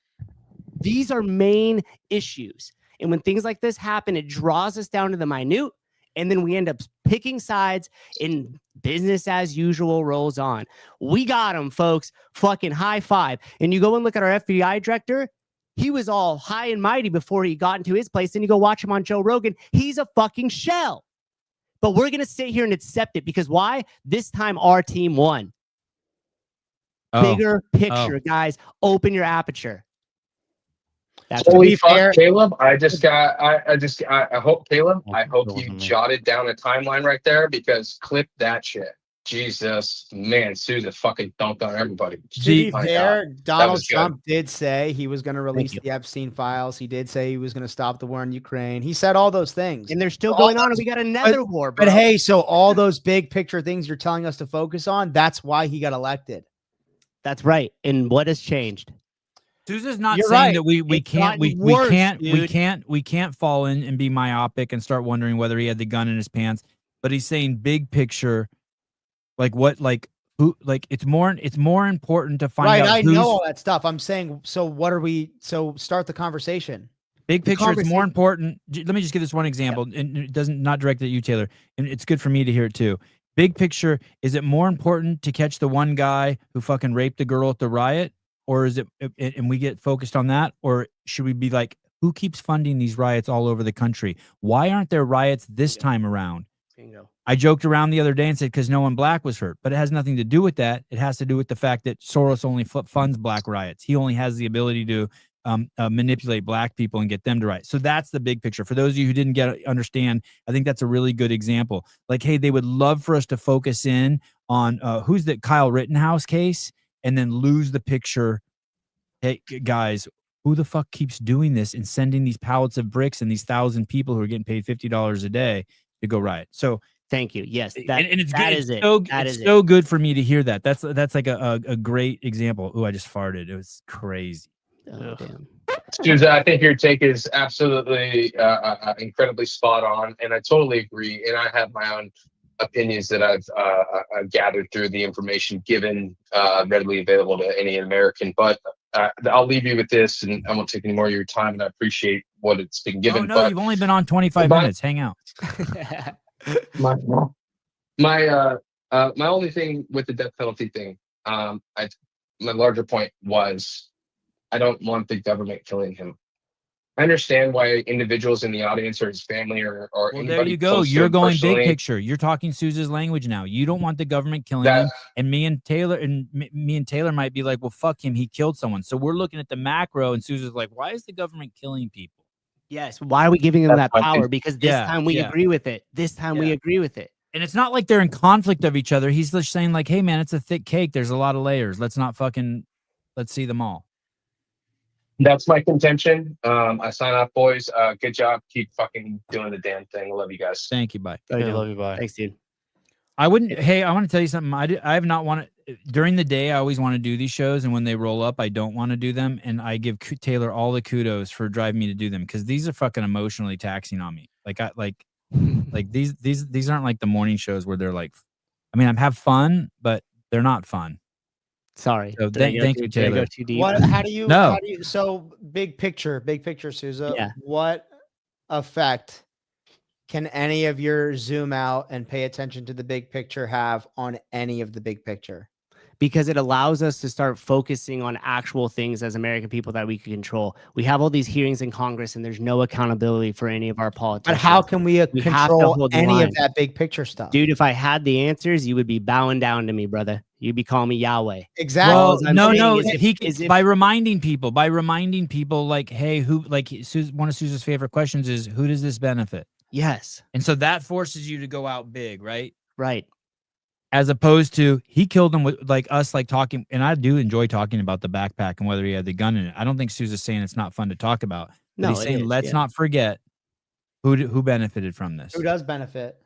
These are main issues. And when things like this happen, it draws us down to the minute. And then we end up picking sides and business as usual rolls on. We got them, folks. Fucking high five. And you go and look at our FBI director. He was all high and mighty before he got into his place. Then you go watch him on Joe Rogan. He's a fucking shell. But we're going to sit here and accept it because why? This time our team won. Bigger picture, guys. Open your aperture. That's Holy to be fair- fuck, Caleb! I hope Caleb. I hope That you wasn't me. jotted down a timeline right there because clip that shit. Jesus, man, Susan fucking dunked on everybody. To be My fair, God. Donald was good. Trump did say he was going to release you. the Epstein files. He did say he was going to stop the war in Ukraine. He said all those things. And they're still All going on, and we got another war, bro. But hey, so all those big picture things you're telling us to focus on, that's why he got elected. That's right. And what has changed? Sousa's not You're saying right. that we It's can't gotten worse, we can't fall in and be myopic and start wondering whether he had the gun in his pants. But he's saying big picture, it's more important to find Right, out I who's know all that stuff. I'm saying, so what are we? So start the conversation. big The picture. It's more conversation- important. Let me just give this one example, and it doesn't not directed at you, Taylor, and it's good for me to hear it too. Big picture, is it more important to catch the one guy who fucking raped the girl at the riot, or is it, and we get focused on that, or should we be like, who keeps funding these riots all over the country? Why aren't there riots this time around? Bingo. I joked around the other day and said because no one black was hurt, but it has nothing to do with that. It has to do with the fact that Soros only funds black riots. He only has the ability to manipulate black people and get them to riot. So that's the big picture. For those of you who didn't understand, I think that's a really good example. Like, hey, they would love for us to focus in on who's the Kyle Rittenhouse case and then lose the picture. Hey, guys, who the fuck keeps doing this and sending these pallets of bricks and these 1,000 people who are getting paid $50 a day to go riot? So Thank you. Yes, and it's that good. is it. So, That it's is so good for me to hear that. That's like a great example. Oh, I just farted. It was crazy. it. Oh, damn. Susan, I think your take is absolutely incredibly spot on, and I totally agree. And I have my own opinions that I've gathered through the information given readily available to any American. But I'll leave you with this, and I won't take any more of your time. And I appreciate what it's been given. Oh no, but you've only been on 25 minutes. Hang out. my only thing with the death penalty thing, my larger point was I don't want the government killing him. I understand why individuals in the audience or his family or Well, anybody there you go. close to You're him going big personally, picture. You're talking Sousa's language now. You don't want the government killing that him. And me and Taylor might be like, well, fuck him. He killed someone. So we're looking at the macro, and Sousa's like, why is the government killing people? Yes. Why are we giving them that That's my power? thing. Because this time we agree with it. This time we agree with it. And it's not like they're in conflict of each other. He's just saying like, hey man, it's a thick cake. There's a lot of layers. Let's see them all. That's my contention. I sign off, boys. Good job. Keep fucking doing the damn thing. I love you guys. Thank you. Bye. Hey, love you. Bye. Thanks, dude. I wouldn't. Hey, I want to tell you something. I have not wanted during the day. I always want to do these shows, and when they roll up, I don't want to do them. And I give Taylor all the kudos for driving me to do them because these are fucking emotionally taxing on me. Like these aren't like the morning shows where they're like, I mean, I have fun, but they're not fun. Sorry. So Did I go thank too- you, did I go Taylor. too deep? What? How do you? No. How do you? So big picture, Sousa. Yeah. What effect can any of your zoom out and pay attention to the big picture have on any of the big picture? because it allows us to start focusing on actual things as American people that we can control. We have all these hearings in Congress and there's no accountability for any of our But politicians. how can we We have to control hold the any of line. that big picture stuff? Dude, if I had the answers, you would be bowing down to me, brother. You'd be calling me Yahweh. Exactly. All Well, I'm no, saying no. is if- By reminding people, like, hey, who, like, one of Susan's favorite questions is, who does this benefit? Yes, And so that forces you to go out big, right? right. As opposed to he killed him with like us, like talking. And I do enjoy talking about the backpack and whether he had the gun in it. I don't think Susan's saying it's not fun to talk about. But No, he's it saying is, let's yeah. not forget who benefited from this. Who does benefit?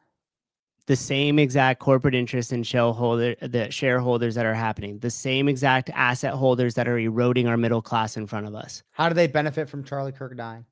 The same exact corporate interest in the shareholders that are happening, the same exact asset holders that are eroding our middle class in front of us, How do they benefit from Charlie Kirk dying?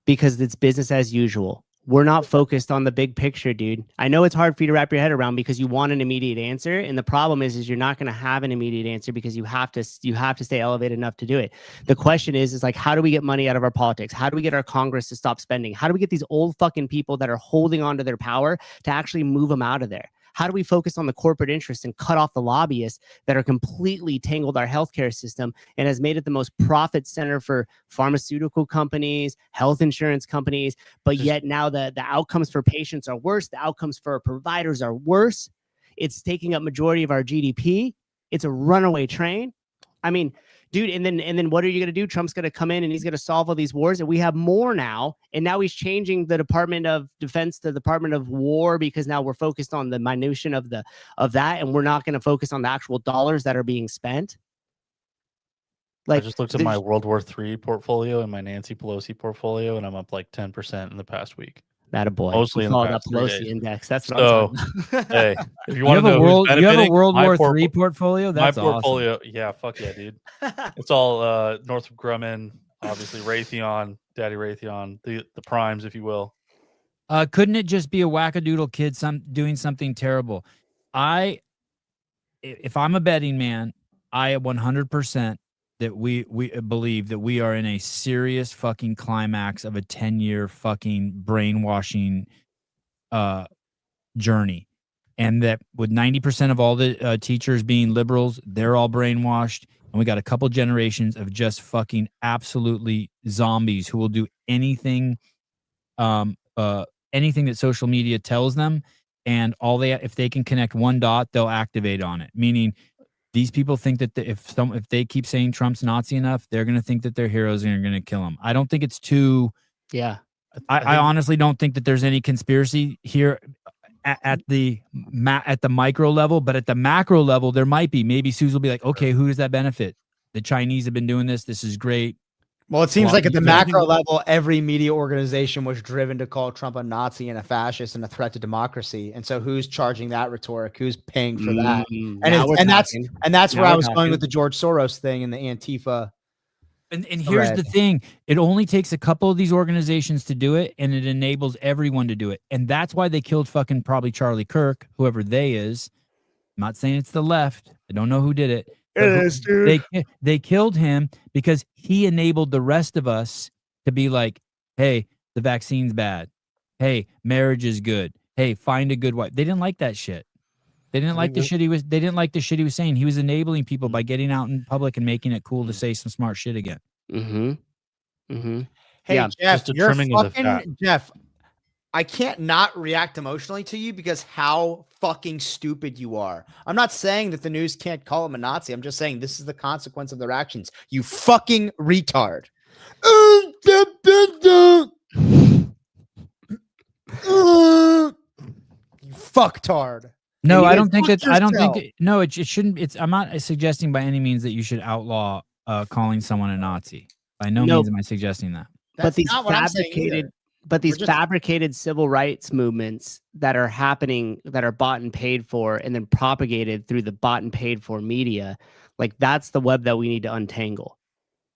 because it's business as usual. We're not focused on the big picture, dude. I know it's hard for you to wrap your head around because you want an immediate answer, and the problem is you're not going to have an immediate answer because you have to stay elevated enough to do it. The question is like, how do we get money out of our politics? How do we get our Congress to stop spending? How do we get these old fucking people that are holding on to their power to actually move them out of there? How do we focus on the corporate interests and cut off the lobbyists that are completely tangled our healthcare system and has made it the most profit center for pharmaceutical companies, health insurance companies, but yet now the outcomes for patients are worse, the outcomes for providers are worse. It's taking up majority of our GDP. It's a runaway train. I mean, dude, and then what are you going to do? Trump's going to come in and he's going to solve all these wars, and we have more now. And now he's changing the Department of Defense to the Department of War because now we're focused on the minutia of that, and we're not going to focus on the actual dollars that are being spent. Like, I just looked at my World War III portfolio and my Nancy Pelosi portfolio, and I'm up like 10% in the past week. That a boy. Mostly in the past 3 days. Pelosi index. That's what So, I'm talking about. hey, if you You want have to a know world, who's you have a benefiting, World my War III portfolio. That's my portfolio, yeah, fuck yeah, dude. It's all Northrop Grumman, obviously Raytheon, Daddy Raytheon, the primes, if you will. Couldn't it just be a wackadoodle kid doing something terrible? If I'm a betting man, I 100% that we believe that we are in a serious fucking climax of a 10-year fucking brainwashing journey. And that with 90% of all the teachers being liberals, they're all brainwashed. And we got a couple generations of just fucking absolutely zombies who will do anything, anything that social media tells them. And if they can connect one dot, they'll activate on it. Meaning, these people think that if they keep saying Trump's Nazi enough, they're going to think that they're heroes and are going to kill him. I don't think it's too. Yeah. I honestly don't think that there's any conspiracy here at the micro level, but at the macro level, there might be. Maybe Suze will be like, okay, who does that benefit? The Chinese have been doing this. This is great. Well, it seems Well, like at the you macro think- level, every media organization was driven to call Trump a Nazi and a fascist and a threat to democracy. And so, who's charging that rhetoric? Who's paying for that? And that's where I was going with the George Soros thing and the Antifa. And here's the thing. It only takes a couple of these organizations to do it, and it enables everyone to do it. And that's why they killed fucking probably Charlie Kirk, whoever they is. I'm not saying it's the left. I don't know who did it. It is, dude. They killed him because he enabled the rest of us to be like, hey, the vaccine's bad. Hey, marriage is good. Hey, find a good wife. They didn't like that shit. They didn't like the shit he was saying. He was enabling people by getting out in public and making it cool to say some smart shit again. Mm-hmm. Mm-hmm. Hey, Yeah, Jeff, just a you're trimming of the fat. fucking Jeff. I can't not react emotionally to you because how fucking stupid you are. I'm not saying that the news can't call him a Nazi. I'm just saying this is the consequence of their actions. You fucking retard. You fucktard. No, you I guys don't think fuck that. I don't think. yourself. No, it shouldn't. I'm not suggesting by any means that you should outlaw calling someone a Nazi. By no means am I suggesting that. That's not what I'm saying either. But fabricated civil rights movements that are happening, that are bought and paid for, and then propagated through the bought and paid for media, like that's the web that we need to untangle.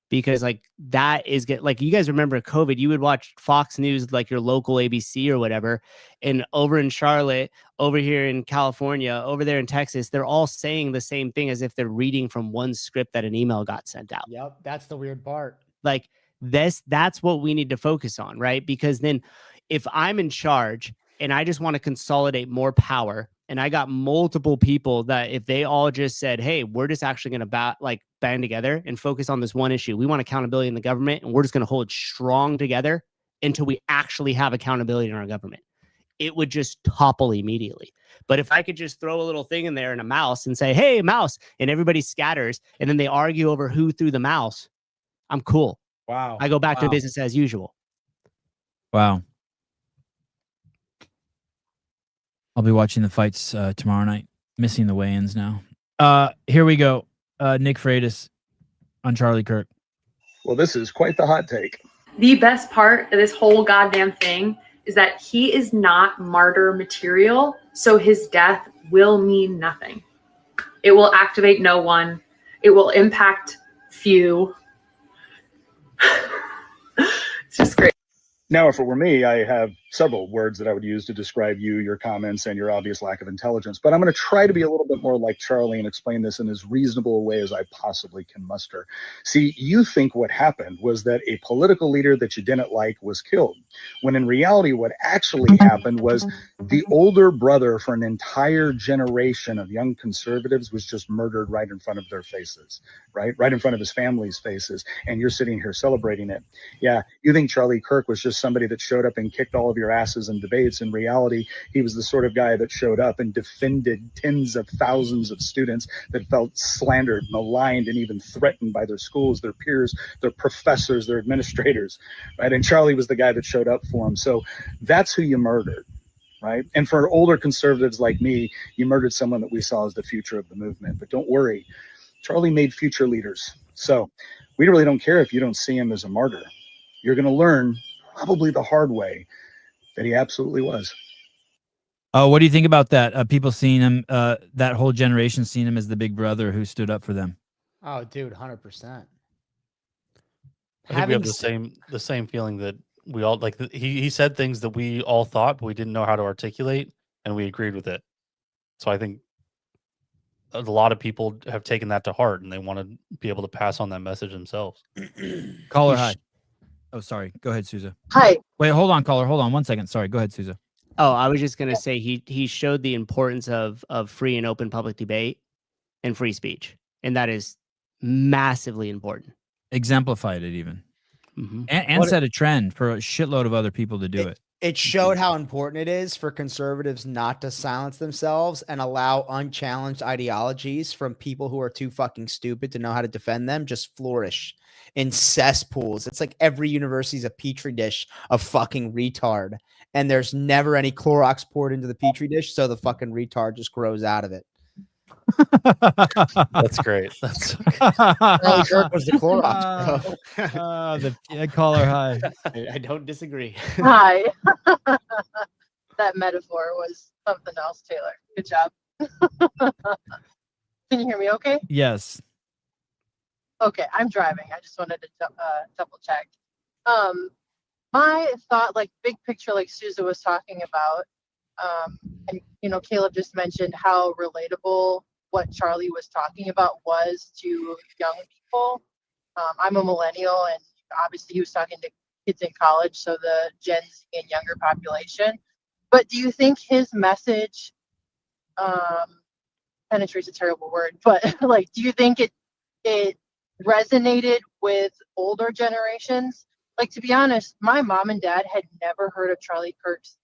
Because like that is like you guys remember COVID, you would watch Fox News, like your local ABC or whatever, and over in Charlotte, over here in California, over there in Texas, they're all saying the same thing as if they're reading from one script that an email got sent out. Yep, that's the weird part. Like that's what we need to focus on, right? Because then if I'm in charge and I just want to consolidate more power And I got multiple people that if they all just said, hey, we're just actually going to band together and focus on this one issue. We want accountability in the government, and we're just going to hold strong together until we actually have accountability in our government. It would just topple immediately. But if I could just throw a little thing in there and a mouse and say, hey, mouse, and everybody scatters, and then they argue over who threw the mouse, I'm cool. Wow. I go back to business as usual. Wow. I'll be watching the fights tomorrow night. Missing the weigh-ins now. Here we go. Nick Freitas on Charlie Kirk. Well, this is quite the hot take. The best part of this whole goddamn thing is that he is not martyr material, so his death will mean nothing. It will activate no one. It will impact few. It's just great. Now, if it were me, I have several words that I would use to describe you, your comments, and your obvious lack of intelligence. But I'm going to try to be a little bit more like Charlie and explain this in as reasonable a way as I possibly can muster. See, you think what happened was that a political leader that you didn't like was killed, when in reality what actually happened was the older brother for an entire generation of young conservatives was just murdered right in front of their faces, right in front of his family's faces. And you're sitting here celebrating it. Yeah, you think Charlie Kirk was just somebody that showed up and kicked all of your asses in debates. In reality, he was the sort of guy that showed up and defended tens of thousands of students that felt slandered, maligned, and even threatened by their schools, their peers, their professors, their administrators, right? And Charlie was the guy that showed up for him. So that's who you murdered, right? And for older conservatives like me, you murdered someone that we saw as the future of the movement. But don't worry, Charlie made future leaders. So we really don't care if you don't see him as a martyr. You're going to learn, probably the hard way, that he absolutely was. What do you think about that? People seeing him, that whole generation seeing him as the big brother who stood up for them. Oh, dude, 100%. I think we have the same feeling that we all like. He said things that we all thought, but we didn't know how to articulate, and we agreed with it. So I think a lot of people have taken that to heart, and they want to be able to pass on that message themselves. Caller, hi. Oh, sorry. Go ahead, Souza. Hi. Wait, hold on, caller. Hold on 1 second. Sorry. Go ahead, Souza. Oh, I was just gonna say he showed the importance of free and open public debate and free speech, and that is massively important. Exemplified it even, Mm-hmm. and set a trend for a shitload of other people to do it. It showed how important it is for conservatives not to silence themselves and allow unchallenged ideologies from people who are too fucking stupid to know how to defend them just flourish in cesspools. It's like every university's a petri dish of fucking retard, and there's never any Clorox poured into the petri dish, so the fucking retard just grows out of it. That's great. That's Charlie Kirk was the Clorox, bro. The caller, hi. I don't disagree. Hi. That metaphor was something else, Taylor. Good job. Can you hear me okay? Yes. Okay, I'm driving. I just wanted to double check. My thought, like big picture, like Souza was talking about, and you know, Caleb just mentioned how relatable what Charlie was talking about was to young people. I'm a millennial, and obviously he was talking to kids in college, so the Gen Z and younger population. But do you think his message, penetrate's a terrible word, but like, do you think it resonated with older generations? Like, to be honest, my mom and dad had never heard of Charlie Kirk's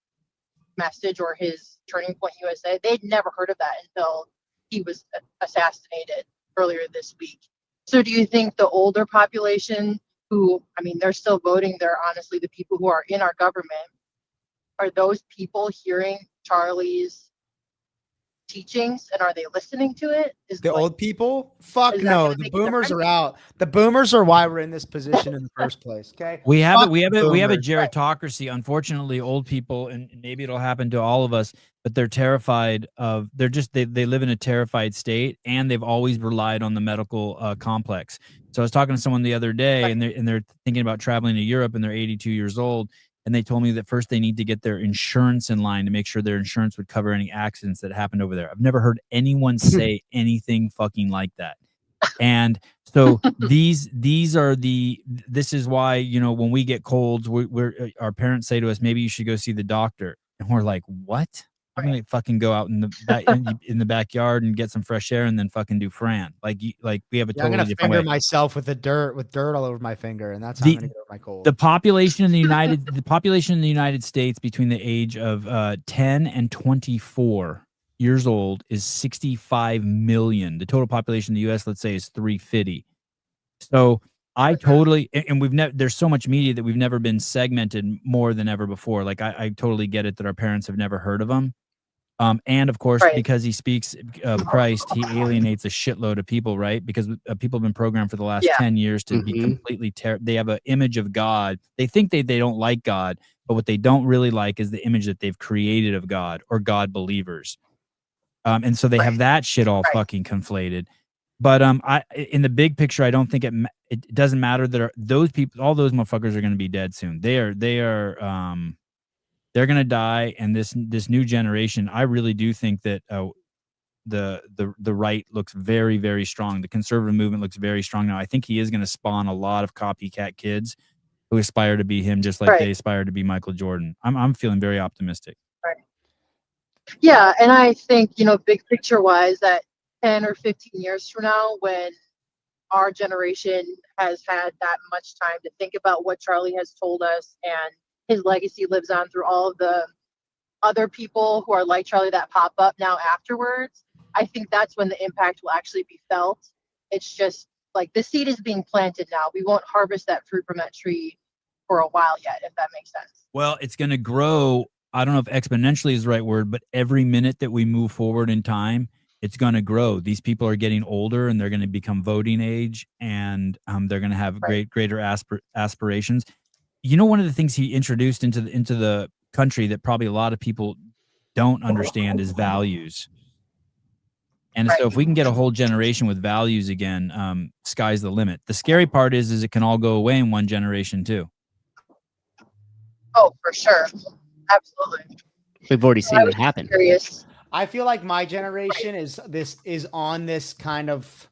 message or his Turning Point USA. They'd never heard of that until he was assassinated earlier this week. So do you think the older population who, I mean, they're still voting, they're honestly the people who are in our government, are those people hearing Charlie's teachings and are they listening to it? Is The like, old people? Fuck is that no. gonna The make a boomers are difference? out. The boomers are why we're in this position in the first place. Okay. We have Fuck we have the we have a boomers. gerontocracy. Unfortunately, old people, and maybe it'll happen to all of us, but they're terrified of. They're just they live in a terrified state, and they've always relied on the medical complex. So I was talking to someone the other day, and they're thinking about traveling to Europe, and they're 82 years old, and they told me that first they need to get their insurance in line to make sure their insurance would cover any accidents that happened over there. I've never heard anyone say anything fucking like that. And so this is why, you know, when we get colds, our parents say to us, maybe you should go see the doctor. And we're like, what? I'm gonna fucking go out in the back in the backyard and get some fresh air and then fucking do Fran. Like we have a Yeah, I'm totally gonna different finger way. myself with dirt all over my finger, and that's how I'm gonna get over my cold. The population in the United States between the age of 10 and 24 years old is 65 million. The total population in the U.S., let's say, is 350. So I totally, and we've never, there's so much media that we've never been segmented more than ever before. Like I totally get it that our parents have never heard of him. And of course, because he speaks of Christ, he alienates a shitload of people, right? Because people have been programmed for the last 10 years to be completely they have an image of God. They think they don't like God, but what they don't really like is the image that they've created of God or God believers. And so they have that shit all fucking conflated. But in the big picture, I don't think it doesn't matter that those people, all those motherfuckers are going to be dead soon. They're going to die, and this new generation, I really do think that the right looks very, very strong. The conservative movement looks very strong now. I think he is going to spawn a lot of copycat kids who aspire to be him, just like they aspire to be Michael Jordan. I'm feeling very optimistic. Right. Yeah, and I think, big picture wise, that 10 or 15 years from now, when our generation has had that much time to think about what Charlie has told us, and his legacy lives on through all of the other people who are like Charlie that pop up now afterwards, I think that's when the impact will actually be felt. It's just like the seed is being planted now. We won't harvest that fruit from that tree for a while yet, if that makes sense. Well, it's going to grow. I don't know if exponentially is the right word, but every minute that we move forward in time, it's going to grow. These people are getting older, and they're going to become voting age, and they're going to have greater aspirations. One of the things he introduced into the country that probably a lot of people don't understand is values. And so if we can get a whole generation with values again, sky's the limit. The scary part is it can all go away in one generation too. Oh, for sure. Absolutely. We've already seen it happen. Curious. I feel like my generation is on this kind of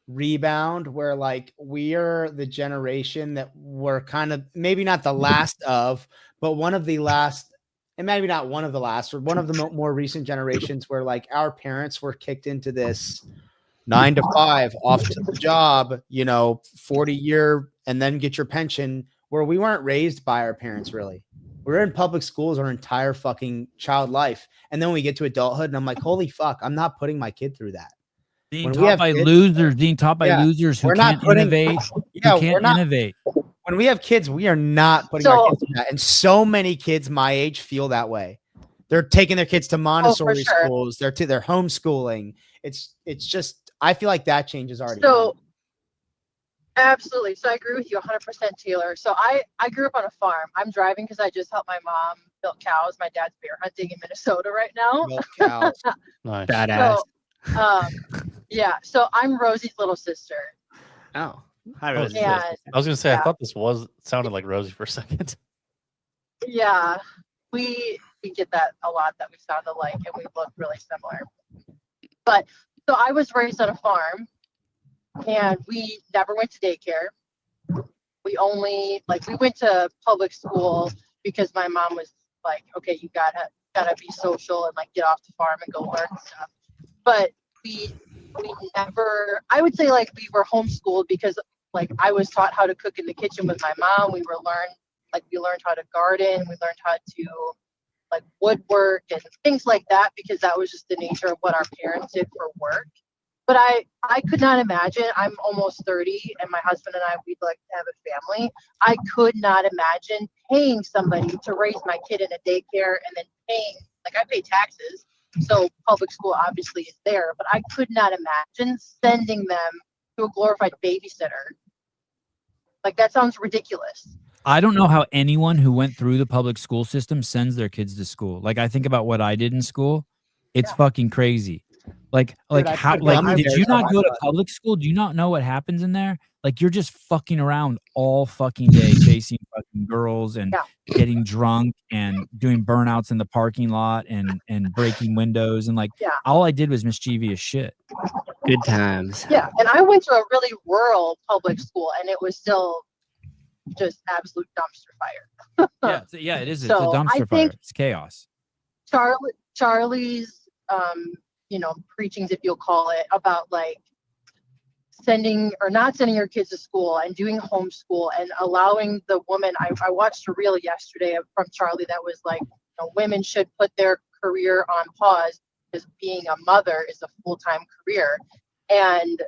rebound where like we're the generation that we're kind of maybe not the last of, but one of the last, and maybe not one of the last, or one of the more recent generations where like our parents were kicked into this 9 to 5 off to the job, 40-year and then get your pension, where we weren't raised by our parents really. We're in public schools our entire fucking child life. And then we get to adulthood and I'm like, holy fuck, I'm not putting my kid through that. Being taught by losers who can't innovate. Innovate. When we have kids, we are not putting our kids through that. And so many kids my age feel that way. They're taking their kids to Montessori schools. They're homeschooling. It's just, I feel like that change is already happening. Absolutely. So I agree with you 100%, Taylor. So I grew up on a farm. I'm driving because I just helped my mom milk cows. My dad's bear hunting in Minnesota right now. Milk cows. Nice. Badass. So, yeah. So I'm Rosie's little sister. Oh. Hi, Rosie. I was going to say, I thought this sounded like Rosie for a second. Yeah. We get that a lot, that we sound alike and we look really similar. But so I was raised on a farm. And we never went to daycare. We only we went to public school because my mom was like, okay, you gotta be social and get off the farm and go learn stuff. But we never, I would say we were homeschooled because I was taught how to cook in the kitchen with my mom. We learned how to garden. We learned how to woodwork and things like that because that was just the nature of what our parents did for work. But I could not imagine, I'm almost 30 and my husband and I, we'd like to have a family. I could not imagine paying somebody to raise my kid in a daycare and then paying, I pay taxes. So public school obviously is there, but I could not imagine sending them to a glorified babysitter. That sounds ridiculous. I don't know how anyone who went through the public school system sends their kids to school. I think about what I did in school. It's fucking crazy. Did you not go to public school? Do you not know what happens in there? You're just fucking around all fucking day, chasing fucking girls and getting drunk and doing burnouts in the parking lot and breaking windows. And all I did was mischievous shit. Good times. Yeah. And I went to a really rural public school and it was still just absolute dumpster fire. Yeah, it is. It's a dumpster fire. It's chaos. Charlie's, preachings, if you'll call it, about like sending or not sending your kids to school and doing homeschool and allowing the woman. I watched a reel yesterday from Charlie that was like, women should put their career on pause because being a mother is a full-time career. And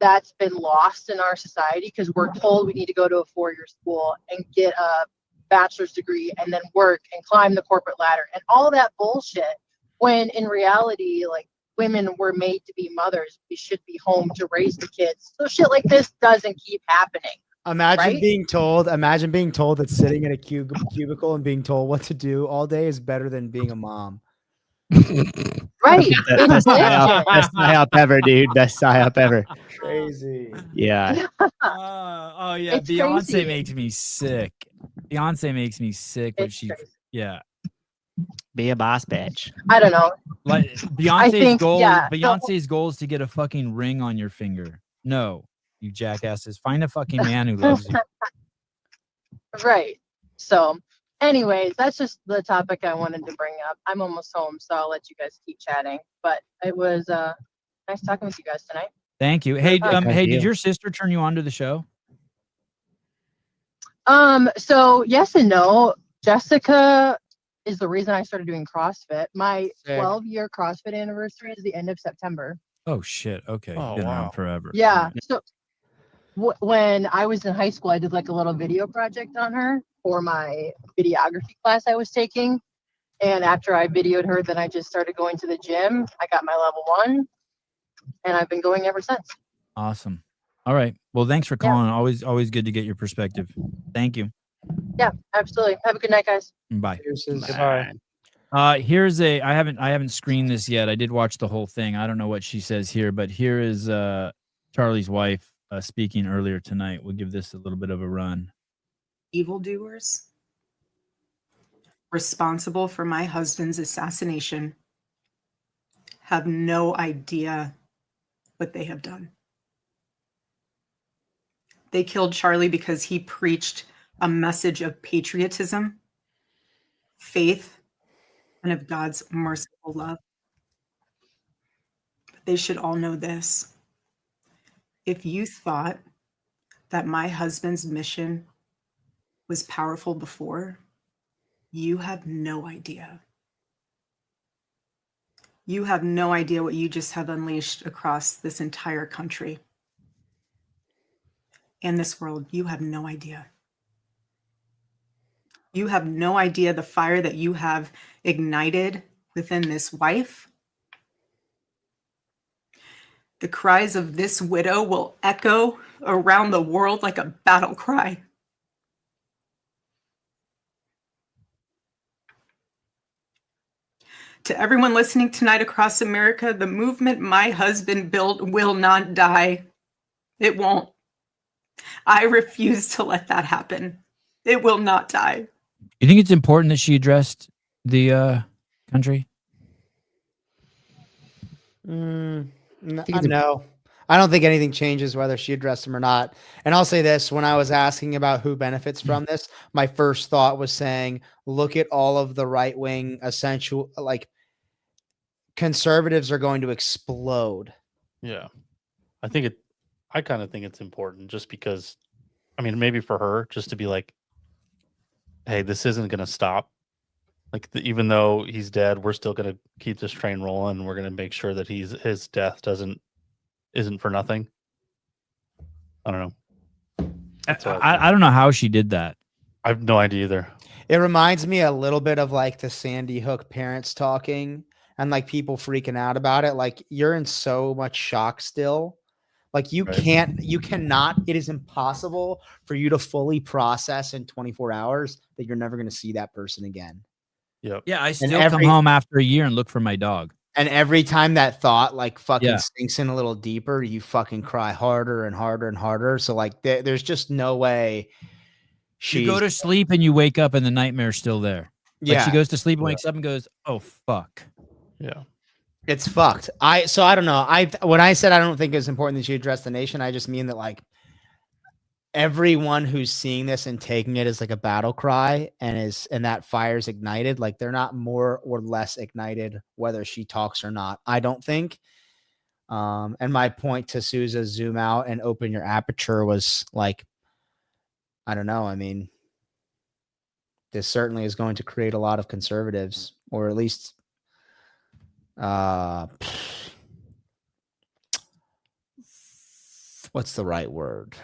that's been lost in our society because we're told we need to go to a 4-year school and get a bachelor's degree and then work and climb the corporate ladder and all that bullshit. When in reality, like, women were made to be mothers. We should be home to raise the kids. So shit like this doesn't keep happening. Imagine right? being told that sitting in a cubicle and being told what to do all day is better than being a mom. Right. Best psyop ever, dude. Best psyop ever. Crazy. Yeah. Oh yeah, It's Beyonce crazy. makes me sick. Beyonce makes me sick when It's she, crazy. yeah. Be a boss bitch. I don't know. Like think, yeah, Beyonce's goal is to get a fucking ring on your finger. No, you jackasses, find a fucking man who loves you. Right. So, anyways, that's just the topic I wanted to bring up. I'm almost home, so I'll let you guys keep chatting. But it was nice talking with you guys tonight. Thank you. Hey, Thank hey, you. did your sister turn you on to the show? So yes and no. Jessica is the reason I started doing CrossFit. My Sick. 12-year CrossFit anniversary is the end of September. Oh shit. Okay, Oh, been wow. around forever. Yeah. So when I was in high school, I did like a little video project on her for my videography class I was taking. And after I videoed her, then I just started going to the gym. I got my level 1 and I've been going ever since. Awesome. All right. Well, thanks for calling. Always good to get your perspective. Thank you. Yeah, absolutely. Have a good night, guys. Bye. Goodbye. Here's I haven't screened this yet. I did watch the whole thing. I don't know what she says here, but here is Charlie's wife speaking earlier tonight. We'll give this a little bit of a run. Evildoers responsible for my husband's assassination have no idea what they have done. They killed Charlie because he preached a message of patriotism, faith, and of God's merciful love. But they should all know this. If you thought that my husband's mission was powerful before, you have no idea. You have no idea what you just have unleashed across this entire country and this world. You have no idea. You have no idea the fire that you have ignited within this wife. The cries of this widow will echo around the world like a battle cry. To everyone listening tonight across America, the movement my husband built will not die. It won't. I refuse to let that happen. It will not die. You think it's important that she addressed the country? No. I don't think anything changes whether she addressed him or not. And I'll say this, when I was asking about who benefits from this, my first thought was saying, look at all of the right-wing essential, like, conservatives are going to explode. Yeah. I kind of think it's important just because, I mean, maybe for her just to be like, hey, this isn't going to stop. Like, even though he's dead, we're still going to keep this train rolling. And we're going to make sure that his death isn't for nothing. I don't know. I don't know how she did that. I have no idea either. It reminds me a little bit of like the Sandy Hook parents talking and like people freaking out about it. Like, you're in so much shock still. Like, you cannot, it is impossible for you to fully process in 24 hours that you're never going to see that person again. Yep. Yeah, I still come home after a year and look for my dog. And every time that thought like fucking sinks in a little deeper, you fucking cry harder and harder and harder. So like there's just no way You go to sleep and you wake up and the nightmare's still there. Like, she goes to sleep and wakes up and goes, oh, fuck. Yeah. It's fucked. So I don't know. When I said I don't think it's important that she address the nation, I just mean that like everyone who's seeing this and taking it as like a battle cry and that fire's ignited, like they're not more or less ignited whether she talks or not, I don't think. And my point to Sousa, zoom out and open your aperture, was like, I don't know. I mean, this certainly is going to create a lot of conservatives, or at least what's the right word?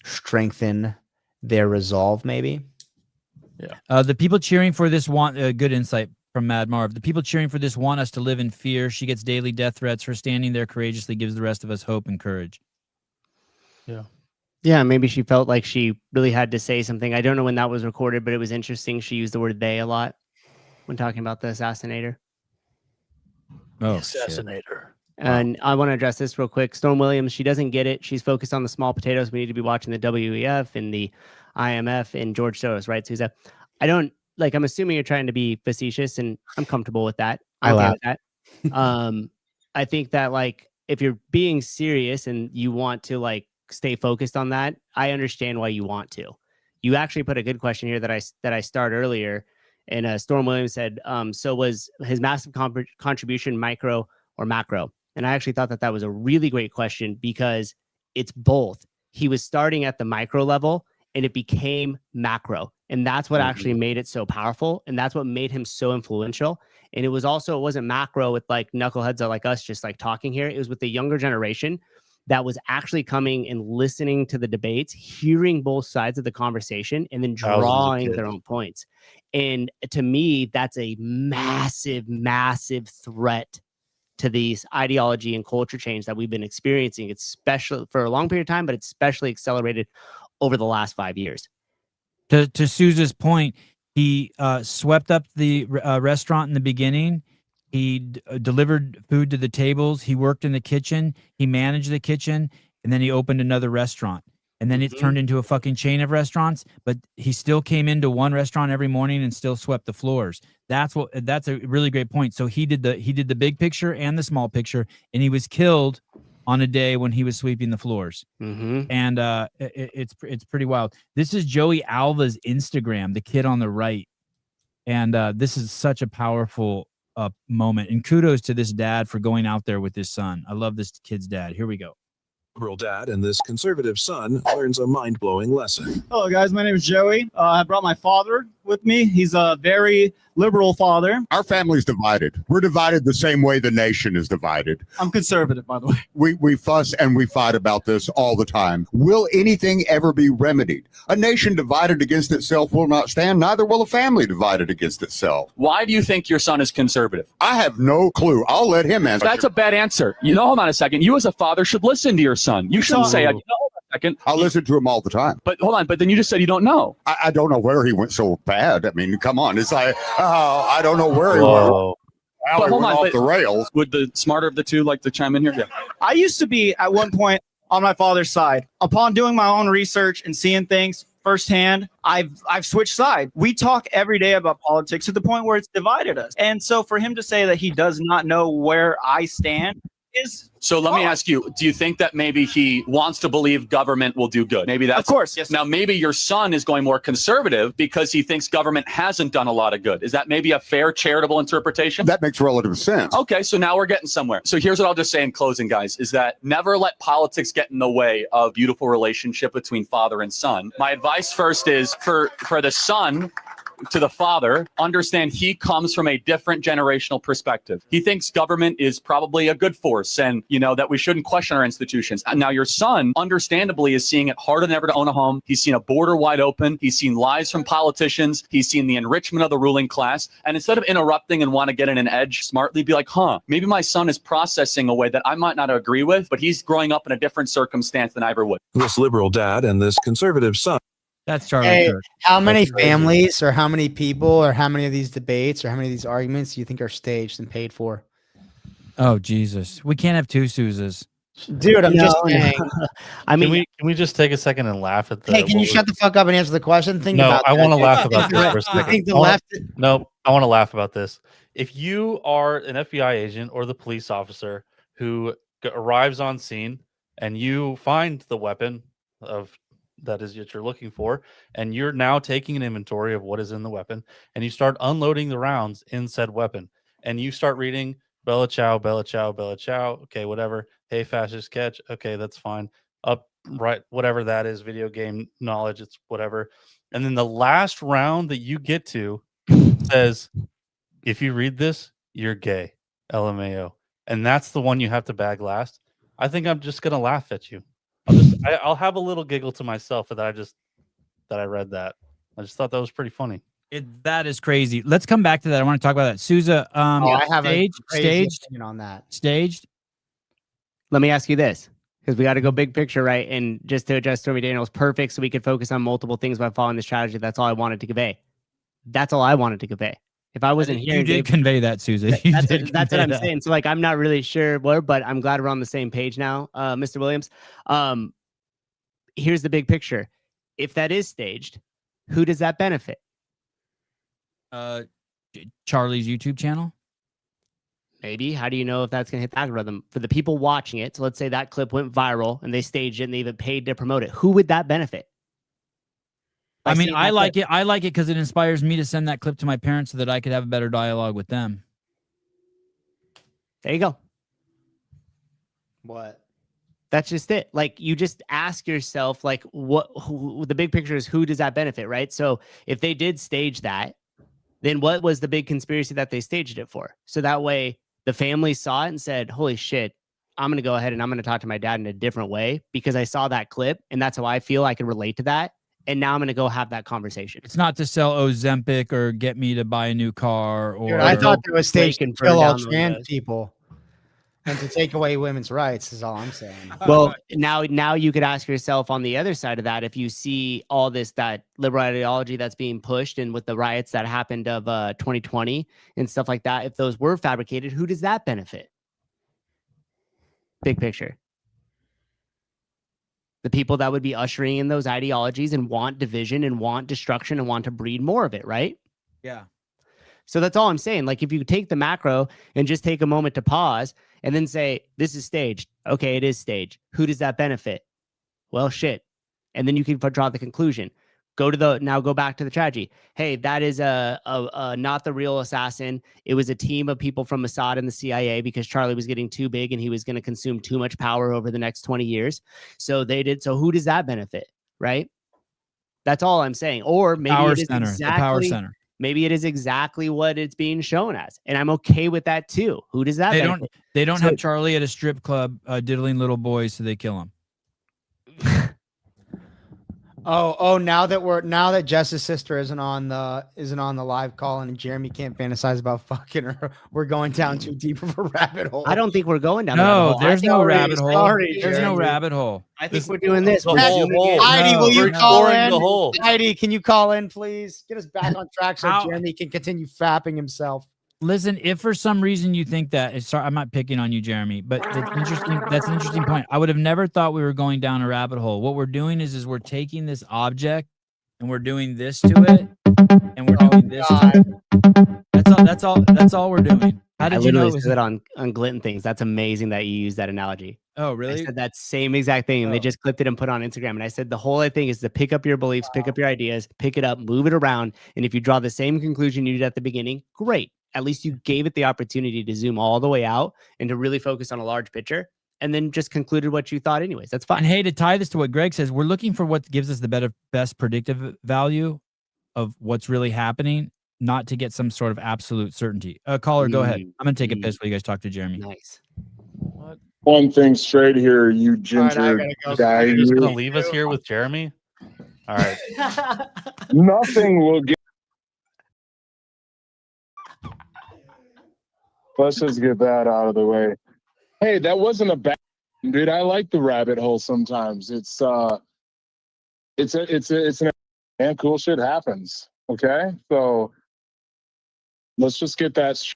Strengthen their resolve, maybe. Yeah. The people cheering for this want good insight from Mad Marv. The people cheering for this want us to live in fear. She gets daily death threats. Her standing there courageously gives the rest of us hope and courage. Yeah. Yeah, maybe she felt like she really had to say something. I don't know when that was recorded, but it was interesting. She used the word they a lot when talking about the assassinator. Oh, Assassinator. And I want to address this real quick. Storm Williams, she doesn't get it. She's focused on the small potatoes. We need to be watching the WEF and the IMF and George Soros, right, Sousa? I don't, like, I'm assuming you're trying to be facetious, and I'm comfortable with that. I'm okay with that. I think that, like, if you're being serious and you want to, like, stay focused on that, I understand why you want to. You actually put a good question here that I started earlier, and Storm Williams said, so was his massive contribution micro or macro? And I actually thought that was a really great question, because it's both. He was starting at the micro level and it became macro. And that's what actually made it so powerful. And that's what made him so influential. And it wasn't macro with like knuckleheads like us just like talking here. It was with the younger generation that was actually coming and listening to the debates, hearing both sides of the conversation, and then drawing their own points. And to me, that's a massive, massive threat to these ideology and culture change that we've been experiencing, especially for a long period of time, but it's especially accelerated over the last 5 years. To Sousa's point, he swept up the restaurant in the beginning. He delivered food to the tables. He worked in the kitchen. He managed the kitchen, and then he opened another restaurant. And then it turned into a fucking chain of restaurants, but he still came into one restaurant every morning and still swept the floors. That's a really great point. So he did the big picture and the small picture, and he was killed on a day when he was sweeping the floors. And it's pretty wild. This is Joey Alva's Instagram, the kid on the right. And this is such a powerful moment. And kudos to this dad for going out there with his son. I love this kid's dad. Here we go. Liberal dad and this conservative son learns a mind-blowing lesson. Hello, guys. My name is Joey. I brought my father with me. He's a very liberal father. Our family's divided. We're divided the same way the nation is divided. I'm conservative, by the way. We fuss and we fight about this all the time. Will anything ever be remedied? A nation divided against itself will not stand. Neither will a family divided against itself. Why do you think your son is conservative? I have no clue. I'll let him answer. That's a bad answer. Hold on a second. You as a father should listen to your son. You shouldn't say, hold on a second. I listen to him all the time. But hold on. But then you just said you don't know. I don't know where he went so bad. I mean, come on. It's like, I don't know where he went. But hold on, off the rails. Would the smarter of the two like to chime in here? Yeah. I used to be at one point on my father's side. Upon doing my own research and seeing things firsthand, I've switched sides. We talk every day about politics to the point where it's divided us. And so for him to say that he does not know where I stand is... So let me ask you, do you think that maybe he wants to believe government will do good? Maybe that's... Of course, yes. Now, maybe your son is going more conservative because he thinks government hasn't done a lot of good. Is that maybe a fair charitable interpretation? That makes relative sense. Okay, so now we're getting somewhere. So here's what I'll just say in closing, guys, is that never let politics get in the way of beautiful relationship between father and son. My advice first is for the son to the father, understand he comes from a different generational perspective. He thinks government is probably a good force and, that we shouldn't question our institutions. And now your son, understandably, is seeing it harder than ever to own a home. He's seen a border wide open. He's seen lies from politicians. He's seen the enrichment of the ruling class. And instead of interrupting and want to get in an edge, smartly be like, maybe my son is processing a way that I might not agree with, but he's growing up in a different circumstance than I ever would. This liberal dad and this conservative son. That's Charlie Kirk. How many families or how many people or how many of these debates or how many of these arguments do you think are staged and paid for? Oh, Jesus. We can't have two Sousas. Dude, I'm just saying. I mean, can we just take a second and laugh at the... Hey, can you shut the fuck up and answer the question? Think no, about I want to that. laugh about this for a second. I think the left... No, I want to laugh about this. If you are an FBI agent or the police officer who arrives on scene and you find the weapon of that is what you're looking for, and you're now taking an inventory of what is in the weapon, and you start unloading the rounds in said weapon, and you start reading Bella Ciao, Bella Ciao, Bella Ciao. Okay, whatever. Hey, fascist catch. Okay, that's fine. Up, right, whatever that is, video game knowledge, it's whatever. And then the last round that you get to says, if you read this, you're gay. LMAO. And that's the one you have to bag last. I think I'm just gonna laugh at you. I'll have a little giggle to myself that I read that. I just thought that was pretty funny. That is crazy. Let's come back to that. I want to talk about that. Souza, I have a crazy staged opinion on that. Staged. Let me ask you this, because we got to go big picture, right? And just to address Stormy Daniels, perfect, so we could focus on multiple things by following the strategy. That's all I wanted to convey. That's all I wanted to convey. If I wasn't here, you did convey that, Souza. That's what I'm saying. So, like, I'm not really sure where, but I'm glad we're on the same page now, Mr. Williams. Here's the big picture. If that is staged, who does that benefit? Charlie's YouTube channel. Maybe. How do you know if that's going to hit the algorithm? For the people watching it, so let's say that clip went viral and they staged it and they even paid to promote it. Who would that benefit? I mean, I like it. I like it because it inspires me to send that clip to my parents so that I could have a better dialogue with them. There you go. What? That's just it. Like, you just ask yourself, like, the big picture is, who does that benefit, right? So if they did stage that, then what was the big conspiracy that they staged it for? So that way the family saw it and said, holy shit, I'm going to go ahead and I'm going to talk to my dad in a different way because I saw that clip and that's how I feel I can relate to that. And now I'm going to go have that conversation. It's not to sell Ozempic or get me to buy a new car. Or Dude, I thought there was staged to kill all down trans those. people and to take away women's rights is all I'm saying. Well, now you could ask yourself on the other side of that, if you see all that liberal ideology that's being pushed and with the riots that happened of 2020 and stuff like that, if those were fabricated, who does that benefit? Big picture. The people that would be ushering in those ideologies and want division and want destruction and want to breed more of it, right? Yeah. So that's all I'm saying. Like, if you take the macro and just take a moment to pause and then say, this is staged. Okay, it is staged. Who does that benefit? Well, shit. And then you can draw the conclusion. Go back to the tragedy. Hey, that is not the real assassin. It was a team of people from Mossad and the CIA because Charlie was getting too big and he was going to consume too much power over the next 20 years. So they did. So who does that benefit? Right? That's all I'm saying. Or maybe Power it is center. exactly, The power center. Maybe it is exactly what it's being shown as. And I'm okay with that too. Who does that benefit? They don't have Charlie at a strip club diddling little boys, so they kill him. Oh, now that Jess's sister isn't on the live call and Jeremy can't fantasize about fucking her, we're going down too deep of a rabbit hole. I don't think we're going down. No, there's no rabbit hole. Sorry, There's no Jeremy. rabbit hole. I think we're doing this. The We're whole zooming hole. in. Heidi, will you We're call exploring in? the hole. Heidi, can you call in, please? Get us back on track so How- Jeremy can continue fapping himself. Listen, if for some reason you think that, sorry, I'm not picking on you, Jeremy, but it's interesting. That's an interesting point. I would have never thought we were going down a rabbit hole. What we're doing is we're taking this object and we're doing this to it, and we're doing this to it. That's all we're doing. How did I you know literally it was? said that on Glitton Things. That's amazing that you use that analogy. Oh, I really? said that same exact thing, and they Oh. just clipped it and put it on Instagram. And I said the whole thing is to pick up your beliefs, pick up your ideas, pick it up, move it around. And if you draw the same conclusion you did at the beginning, great. At least you gave it the opportunity to zoom all the way out and to really focus on a large picture, and then just concluded what you thought anyways. That's fine. And hey, to tie this to what Greg says, we're looking for what gives us the best predictive value of what's really happening, not to get some sort of absolute certainty. Caller, go ahead. I'm going to take a piss while you guys talk to Jeremy. Nice. One thing straight here, you ginger guy. You're just gonna leave us here with Jeremy? All right. Nothing will get. Let's just get that out of the way. Hey, that wasn't a bad, dude. I like the rabbit hole sometimes. It's man, cool shit happens. Okay, so let's just get that. Is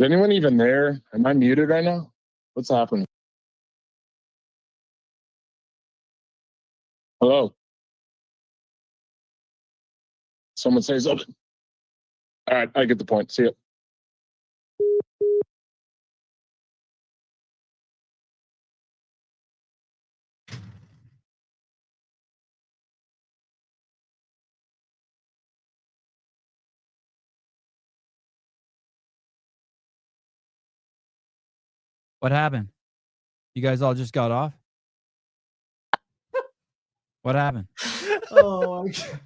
anyone even there? Am I muted right now? What's happening? Hello? Someone say something. All right, I get the point. See you. What happened? You guys all just got off? What happened? Oh my god.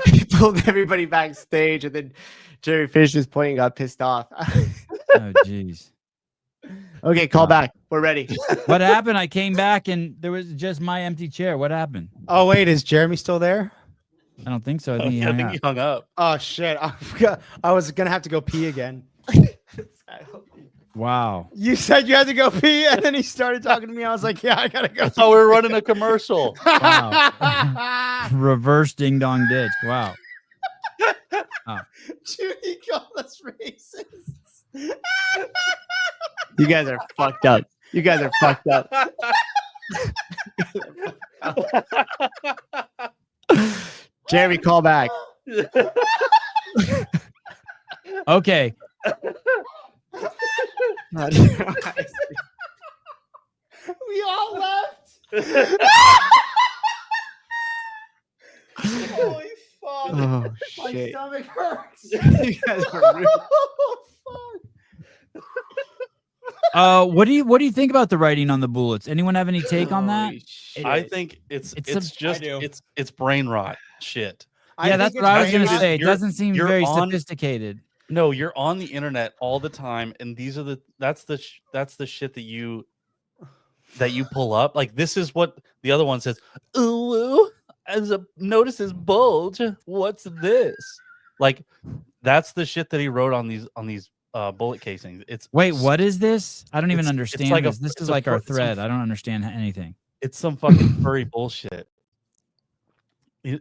He pulled everybody backstage, and then Jerry Fisher's point got pissed off. Oh, jeez. Okay, call back. We're ready. What happened? I came back and there was just my empty chair. What happened? Oh wait, is Jeremy still there? I don't think so. I think he hung out. hung up. Oh shit! I was gonna have to go pee again. Wow. You said you had to go pee, and then he started talking to me. I was like, "Yeah, I gotta go." I thought we were running a commercial. Wow. Reverse ding dong ditch. Wow. Oh. Judy called us racists. You guys are fucked up. You guys are fucked up. Jeremy, call back. Okay. We all left. Holy fuck! Oh, My shit. stomach hurts. You guys are rude. What do you think about the writing on the bullets? Anyone have any take on that? I think it's brain rot shit. Yeah, that's what I was gonna say. It doesn't seem very on- sophisticated. No, you're on the internet all the time, and that's the shit that you pull up. Like, this is what the other one says. Ooh, as a notices bulge. What's this? Like, that's the shit that he wrote on these bullet casings. Wait, what is this? I don't even it's understand like this. This is like our thread. I don't understand anything. It's some fucking furry bullshit.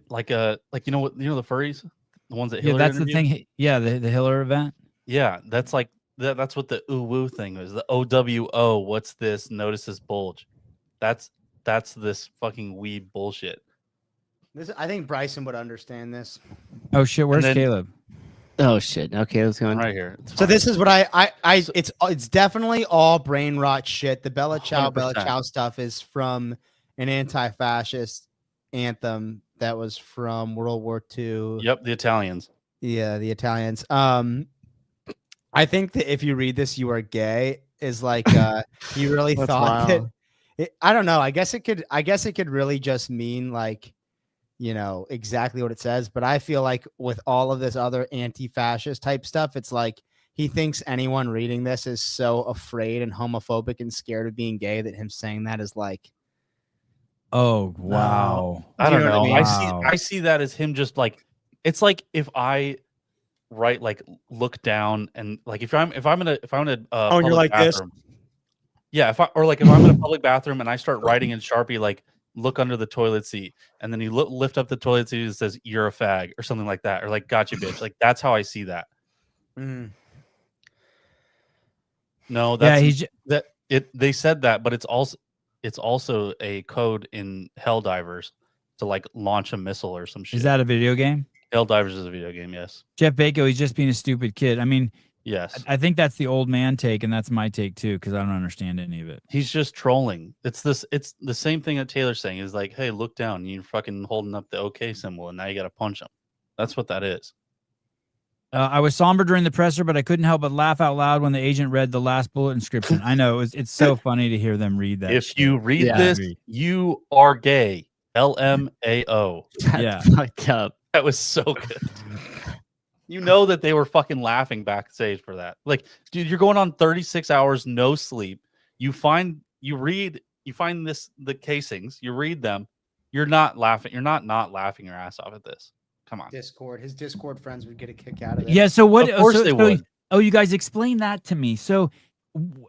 Like the furries, the ones that Yeah, Hillary that's the interviewed? thing. Yeah, the Hiller event. Yeah, that's like that's what the ooh woo thing was. The OWO. What's this? Notice this bulge. That's this fucking weed bullshit. I think Bryson would understand this. Oh shit, where's Caleb? Oh shit. Okay, let's go on. Right here. So this is what it's definitely all brain rot shit. The Bella Ciao 100%. stuff is from an anti-fascist anthem that was from World War II. Yep, the Italians. Yeah, the Italians. I think that if you read this, you are gay is like you really That's thought wild. that. I don't know. I guess it could really just mean like, you know, exactly what it says. But I feel like with all of this other anti-fascist type stuff, it's like he thinks anyone reading this is so afraid and homophobic and scared of being gay that him saying that is like, oh wow. I don't You know know. what I mean? I see that as him just like, it's like if I write like look down and like if I'm in a Oh, and you're public like this? bathroom. Yeah, if I'm in a public bathroom and I start writing in Sharpie like look under the toilet seat, and then you lift up the toilet seat and it says you're a fag or something like that, or like gotcha bitch. Like that's how I see that. Mm. No, Yeah, that's they said that, but it's also a code in Helldivers to like launch a missile or some shit. Is that a video game? Helldivers is a video game, yes. Jeff Bako, he's just being a stupid kid. I mean, Yes. I think that's the old man take, and that's my take too, because I don't understand any of it. He's just trolling. It's the same thing that Taylor's saying is like, hey, look down. You're fucking holding up the OK symbol, and now you got to punch him. That's what that is. I was somber during the presser, but I couldn't help but laugh out loud when the agent read the last bullet inscription. I know it's so funny to hear them read that. If you read this, you are gay. LMAO. Yeah. Fucked up. That was so good. You know that they were fucking laughing backstage for that. Like, dude, you're going on 36 hours, no sleep. You find the casings, you read them. You're not laughing. You're not laughing your ass off at this. Come on. His Discord friends would get a kick out of it. Yeah. So what? Of course they would. Oh, you guys explain that to me. So,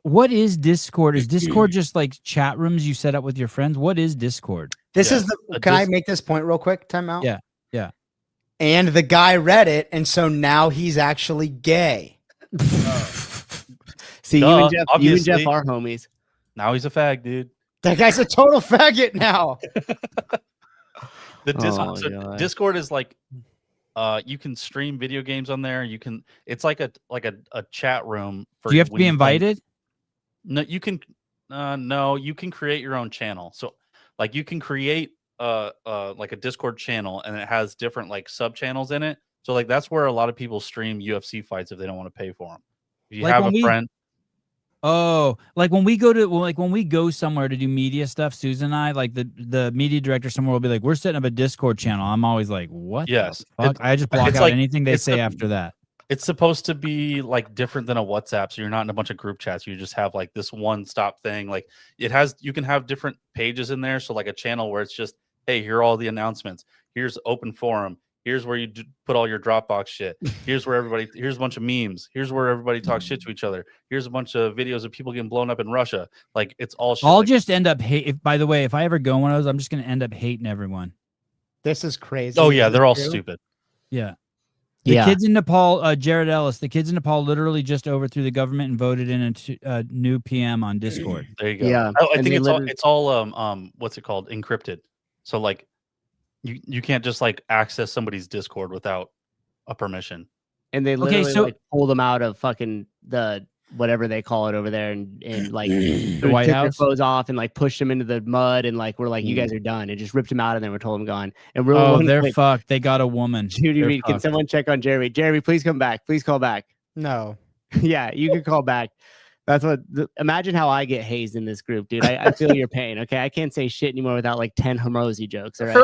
what is Discord? Is Discord just like chat rooms you set up with your friends? What is Discord? This is the. Can I make this point real quick? Time out. Yeah. Yeah. And the guy read it, and so now he's actually gay. See, Duh, you and Jeff obviously. are homies. Now he's a fag, dude. That guy's a total faggot now. Discord is like you can stream video games on there. It's like a chat room for. Do you have to be invited? No, you can create your own channel. So like you can create like a Discord channel, and it has different like sub channels in it. So like that's where a lot of people stream UFC fights if they don't want to pay for them. If you Like have when a we- friend, like when we go somewhere to do media stuff, Susan and I, like the media director somewhere will be like, we're setting up a Discord channel. I'm always like, what yes, the fuck? I just block it's out like- anything they it's say the- after that. it's supposed to be like different than a WhatsApp. So you're not in a bunch of group chats. You just have like this one stop thing. Like you can have different pages in there. So like a channel where it's just, hey, here are all the announcements. Here's open forum. Here's where you put all your Dropbox shit. Here's where here's a bunch of memes. Here's where everybody talks shit to each other. Here's a bunch of videos of people getting blown up in Russia. Like it's all shit. I'll like, just end up by the way, if I ever go one of those, I'm just going to end up hating everyone. This is crazy. oh yeah, Is they're it all true? stupid. Yeah. The kids in Nepal, Jared Ellis, the kids in Nepal literally just overthrew the government and voted in a new PM on Discord. There you go. Yeah, I and think they it's all what's it called? Encrypted. So like you can't just like access somebody's Discord without a permission. And they Okay, literally so- like pulled them out of fucking the whatever they call it over there, and like The White took their House? clothes off and like pushed them into the mud, and like we're like, you guys are done, and just ripped them out, and then we're told them gone. And we're Oh, one they're point, fucked. They got a woman. Judy They're Reed, can fucked. someone check on Jeremy? Jeremy, please come back. Please call back. No. Yeah, you can call back. That's what. Imagine how I get hazed in this group, dude. I feel your pain. Okay, I can't say shit anymore without like 10 Hermosi jokes. All right,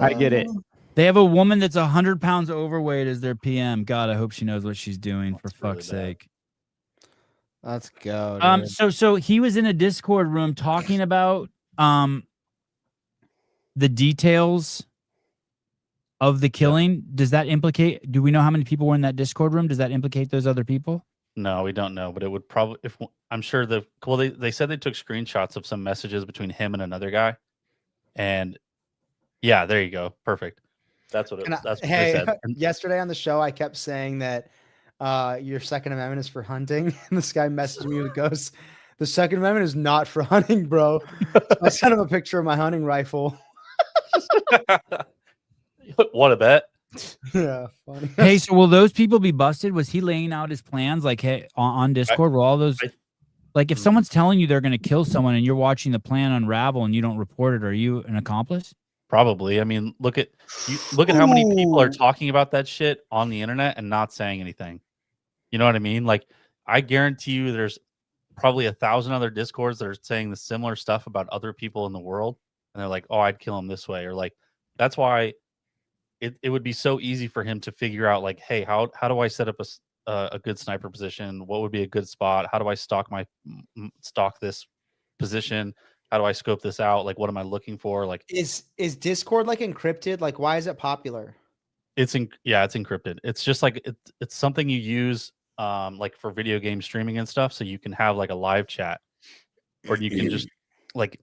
I get it. They have a woman that's 100 pounds overweight as their PM. God, I hope she knows what she's doing. For fuck's sake. Let's go. dude. So he was in a Discord room talking about the details of the killing. Does that implicate? Do we know how many people were in that Discord room? Does that implicate those other people? No, we don't know, but it would probably I'm sure they said they took screenshots of some messages between him and another guy. And yeah, there you go. Perfect. That's what that's what they said. Yesterday on the show, I kept saying that your Second Amendment is for hunting, and this guy messaged me and goes, "The Second Amendment is not for hunting, bro." So I sent him a picture of my hunting rifle. What a bet. Yeah, funny. Hey, so will those people be busted? Was he laying out his plans like hey on Discord? Will all those like if someone's telling you they're going to kill someone and you're watching the plan unravel and you don't report it, are you an accomplice? Probably. I mean, look at how many people are talking about that shit on the internet and not saying anything. You know what I mean? Like, I guarantee you, there's probably 1,000 other Discords that are saying the similar stuff about other people in the world, and they're like, "Oh, I'd kill him this way," or like, that's why it would be so easy for him to figure out, like, hey, how do I set up a good sniper position? What would be a good spot? How do I stalk this position? How do I scope this out? Like, what am I looking for? Like, Is Discord like encrypted? Like, why is it popular? it's encrypted. It's just like it's something you use like for video game streaming and stuff, so you can have like a live chat, or you can just like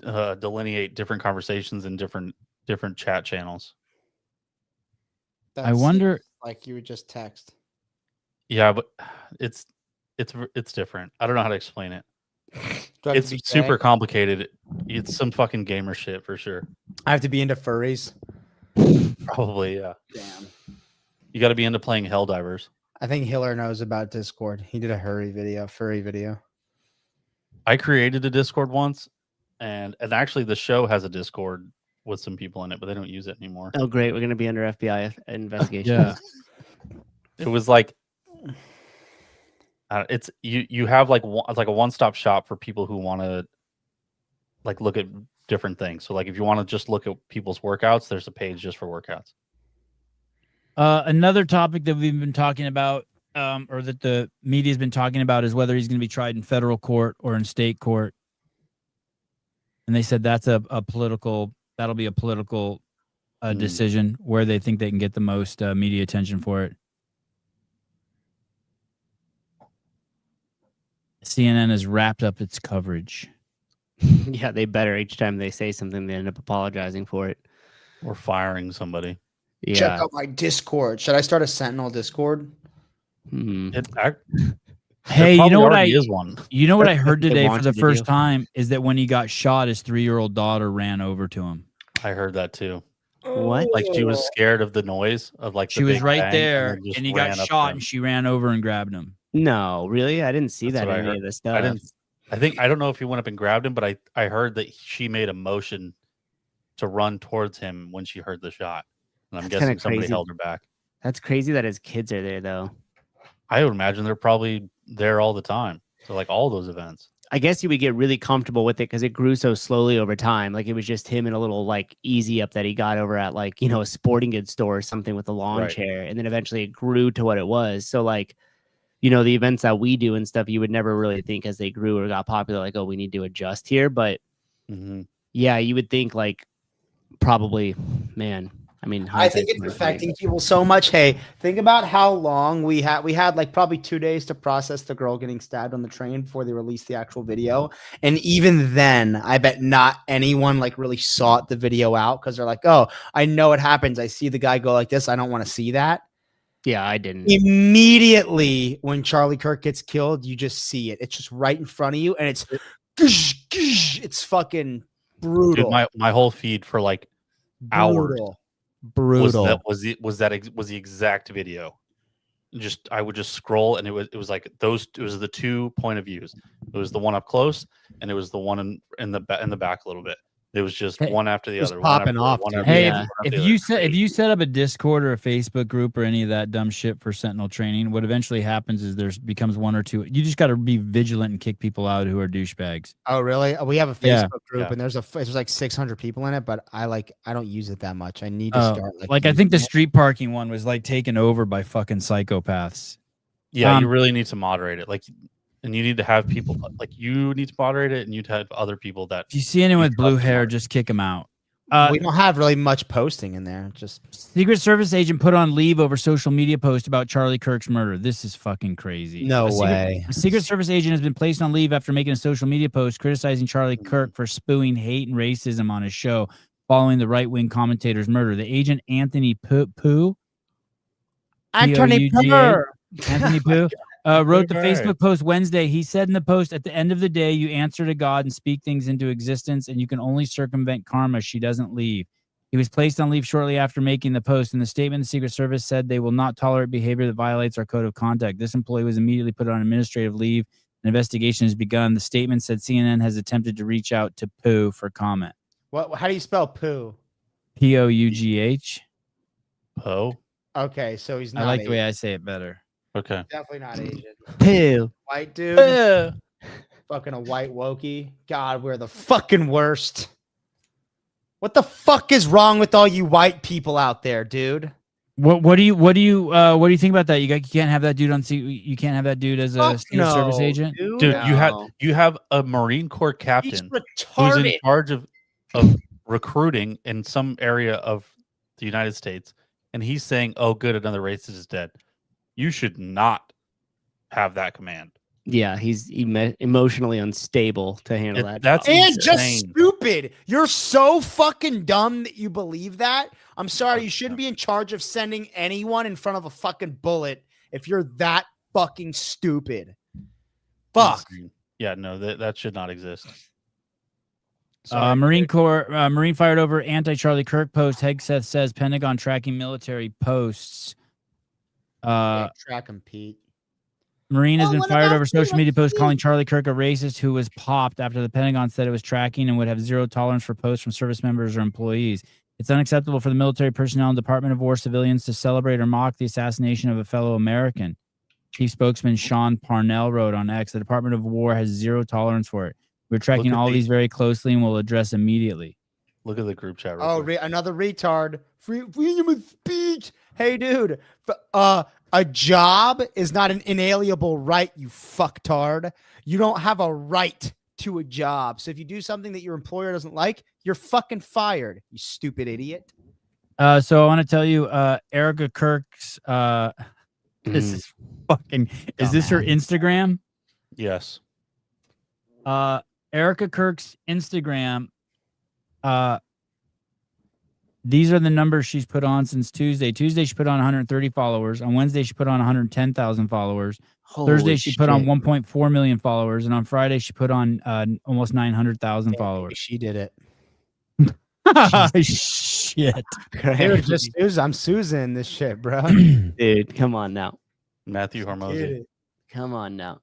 delineate different conversations in different chat channels. I wonder. Like you would just text. Yeah, but it's different. I don't know how to explain it. Do I have It's to be super gay? complicated. It's some fucking gamer shit for sure. I have to be into furries. Probably, yeah. Damn. You got to be into playing Helldivers. I think Hiller knows about Discord. He did a furry video. I created a Discord once, and actually the show has a Discord with some people in it, but they don't use it anymore. Oh, great. We're going to be under FBI investigation. Yeah. It was like it's you have like a one-stop shop for people who want to like look at different things. So like if you want to just look at people's workouts, there's a page just for workouts. Another topic that we've been talking about, or that the media's been talking about, is whether he's going to be tried in federal court or in state court. And they said that's that'll be a political decision where they think they can get the most media attention for it. CNN has wrapped up its coverage. Yeah, they better. Each time they say something, they end up apologizing for it. Or firing somebody. Yeah. Check out my Discord. Should I start a Sentinel Discord? Hey, you know what I is one. You know what I heard They today for want the you to first do. time is that when he got shot, his 3-year-old daughter ran over to him. I heard that too. What? Like she was scared of the noise of like She the was big right bang, there, then just and he got ran up to shot, him. and she ran over and grabbed him. No, really? I didn't see That's that what I in any heard. of the stuff. I don't know if he went up and grabbed him, but I heard that she made a motion to run towards him when she heard the shot. And I'm That's kinda guessing somebody crazy. held her back. That's crazy that his kids are there, though. I would imagine they're probably there all the time. So like all those events. I guess you would get really comfortable with it because it grew so slowly over time. Like it was just him in a little like easy up that he got over at like, a sporting goods store or something with a lawn Right. chair. And then eventually it grew to what it was. So like, the events that we do and stuff, you would never really think as they grew or got popular, like, oh, we need to adjust here. But yeah, you would think like probably, man. I mean, I think it's affecting people so much. Hey, think about how long we had. We had like probably 2 days to process the girl getting stabbed on the train before they released the actual video. And even then, I bet not anyone like really sought the video out because they're like, oh, I know it happens. I see the guy go like this. I don't want to see that. Yeah, I didn't. Immediately when Charlie Kirk gets killed, you just see it. It's just right in front of you, and it's fucking brutal. Dude, my whole feed for like hours. Brutal. Was the exact video. I would just scroll and it was like those. It was the 2 point of views. It was the one up close and it was the one in the back a little bit. It was just one after the other. Popping off. Hey, if you set up a Discord or a Facebook group or any of that dumb shit for Sentinel training, what eventually happens is becomes 1 or 2. You just got to be vigilant and kick people out who are douchebags. Oh, really? We have a Facebook group and there's like 600 people in it, but I don't use it that much. I need to start like I think the street parking one was like taken over by fucking psychopaths. Yeah, you really need to moderate it. And you need to have people like you need to moderate it, and you'd have other people that. If you see anyone with blue hair, just kick them out. We don't have really much posting in there. Just Secret Service agent put on leave over social media post about Charlie Kirk's murder. This is fucking crazy. No way. A Secret Service agent has been placed on leave after making a social media post criticizing Charlie Kirk for spewing hate and racism on his show following the right-wing commentator's murder. The agent Anthony Poo. Anthony Poo. Anthony Poo. Wrote the Facebook post Wednesday. He said in the post, at the end of the day, you answer to God and speak things into existence, and you can only circumvent karma. She doesn't leave. He was placed on leave shortly after making the post. In the statement, the Secret Service said they will not tolerate behavior that violates our code of conduct. This employee was immediately put on administrative leave. An investigation has begun. The statement said CNN has attempted to reach out to Poo for comment. What? How do you spell poo? P-O-U-G-H. Poe. Okay, so he's not. I like the way I say it better. Okay. Definitely not Asian. Poo. White dude. Fucking a white wokey. God, we're the fucking worst. What the fuck is wrong with all you white people out there, dude? What do you think about that? You can't have that dude on. You can't have that dude as a Secret Service agent, dude. You have a Marine Corps captain who's in charge of recruiting in some area of the United States, and he's saying, "Oh, good, another racist is dead." You should not have that command. Yeah, he's emotionally unstable to handle that. That's just stupid. You're so fucking dumb that you believe that. I'm sorry, you shouldn't be in charge of sending anyone in front of a fucking bullet if you're that fucking stupid. Fuck. Yeah, no, that should not exist. Marine fired over anti-Charlie Kirk post. Hegseth says Pentagon tracking military posts. Track him, Pete. Marine has been fired over social media posts calling Charlie Kirk a racist who was popped after the Pentagon said it was tracking and would have zero tolerance for posts from service members or employees. It's unacceptable for the military personnel and Department of War civilians to celebrate or mock the assassination of a fellow American. Chief spokesman Sean Parnell wrote on X, the Department of War has zero tolerance for it. We're tracking all these very closely and will address immediately. Look at the group chat. Another retard. Freedom of speech. Hey, dude. A job is not an inalienable right, you fucktard. You don't have a right to a job. So if you do something that your employer doesn't like, you're fucking fired, you stupid idiot. So I want to tell you, Erika Kirk's, this is fucking, is this her Instagram? Yes. Erika Kirk's Instagram, these are the numbers she's put on since Tuesday. Tuesday, she put on 130 followers. On Wednesday, she put on 110,000 followers. Thursday, she put on 1.4 million followers. And on Friday, she put on almost 900,000 followers. She did it. Shit. Dude, I'm Susan this shit, bro. Dude, come on now. Matthew Hormozy. Come on now.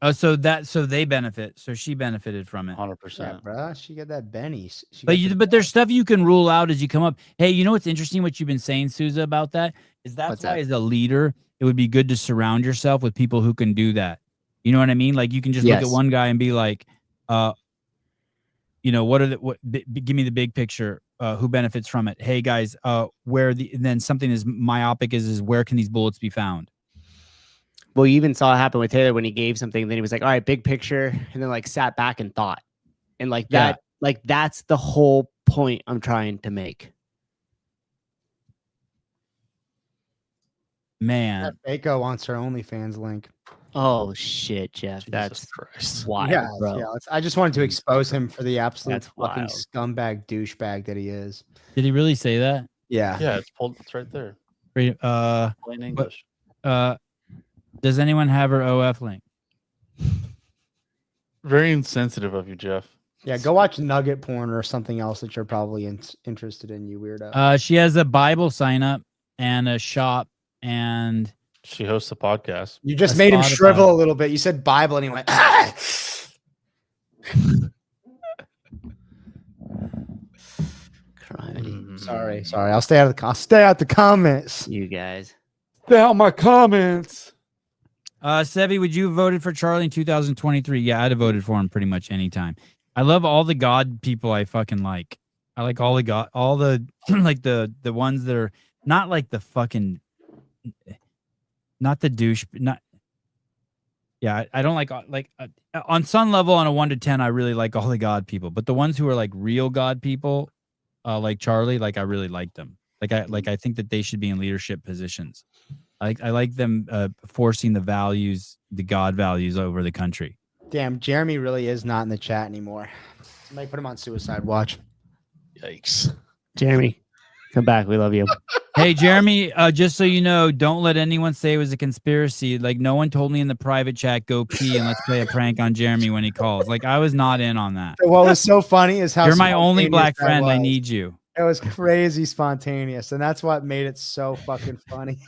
Oh, so they benefit. So she benefited from it. 100%. Yeah, bruh. She got that Benny's. But there's stuff you can rule out as you come up. Hey, you know what's interesting? What you've been saying, Souza, about that is that's why as a leader, it would be good to surround yourself with people who can do that. You know what I mean? Like you can just look at one guy and be like, you know, give me the big picture. Who benefits from it? Hey guys, then something is myopic is where can these bullets be found? Well, you even saw it happen with Taylor when he gave something. Then he was like, all right, big picture. And then like sat back and thought. And like that, like that's the whole point I'm trying to make. Man. Eiko wants her OnlyFans link. Oh shit, Jeff. That's wild, Yeah, bro. yeah. I just wanted to expose him for the absolute That's fucking wild. scumbag douchebag that he is. Did he really say that? Yeah. Yeah, it's right there. Plain English. Does anyone have her OF link? Very insensitive of you, Jeff. Yeah, go watch nugget porn or something else that you're probably interested in, you weirdo. She has a Bible sign up and a shop, and she hosts a podcast. You just made him shrivel a little bit. You said Bible and he went, ah! Sorry. I'll stay out of the comments. You guys. Stay out my comments. Sevi, would you have voted for Charlie in 2023? Yeah, I'd have voted for him pretty much anytime. I love all the God people I fucking like. I like all the like the ones that are not like the fucking, not the douche, not. Yeah, I don't like on some level on a 1 to 10, I really like all the God people, but the ones who are like real God people, like Charlie, like I really like them. I think that they should be in leadership positions. I like them forcing the values, the God values over the country. Damn, Jeremy really is not in the chat anymore. Somebody put him on suicide watch. Yikes. Jeremy, come back. We love you. Hey, Jeremy, just so you know, don't let anyone say it was a conspiracy. Like, no one told me in the private chat, go pee and let's play a prank on Jeremy when he calls. Like, I was not in on that. What was so funny is how you're my only spontaneous black that friend. I was. need you. It was crazy spontaneous, and that's what made it so fucking funny.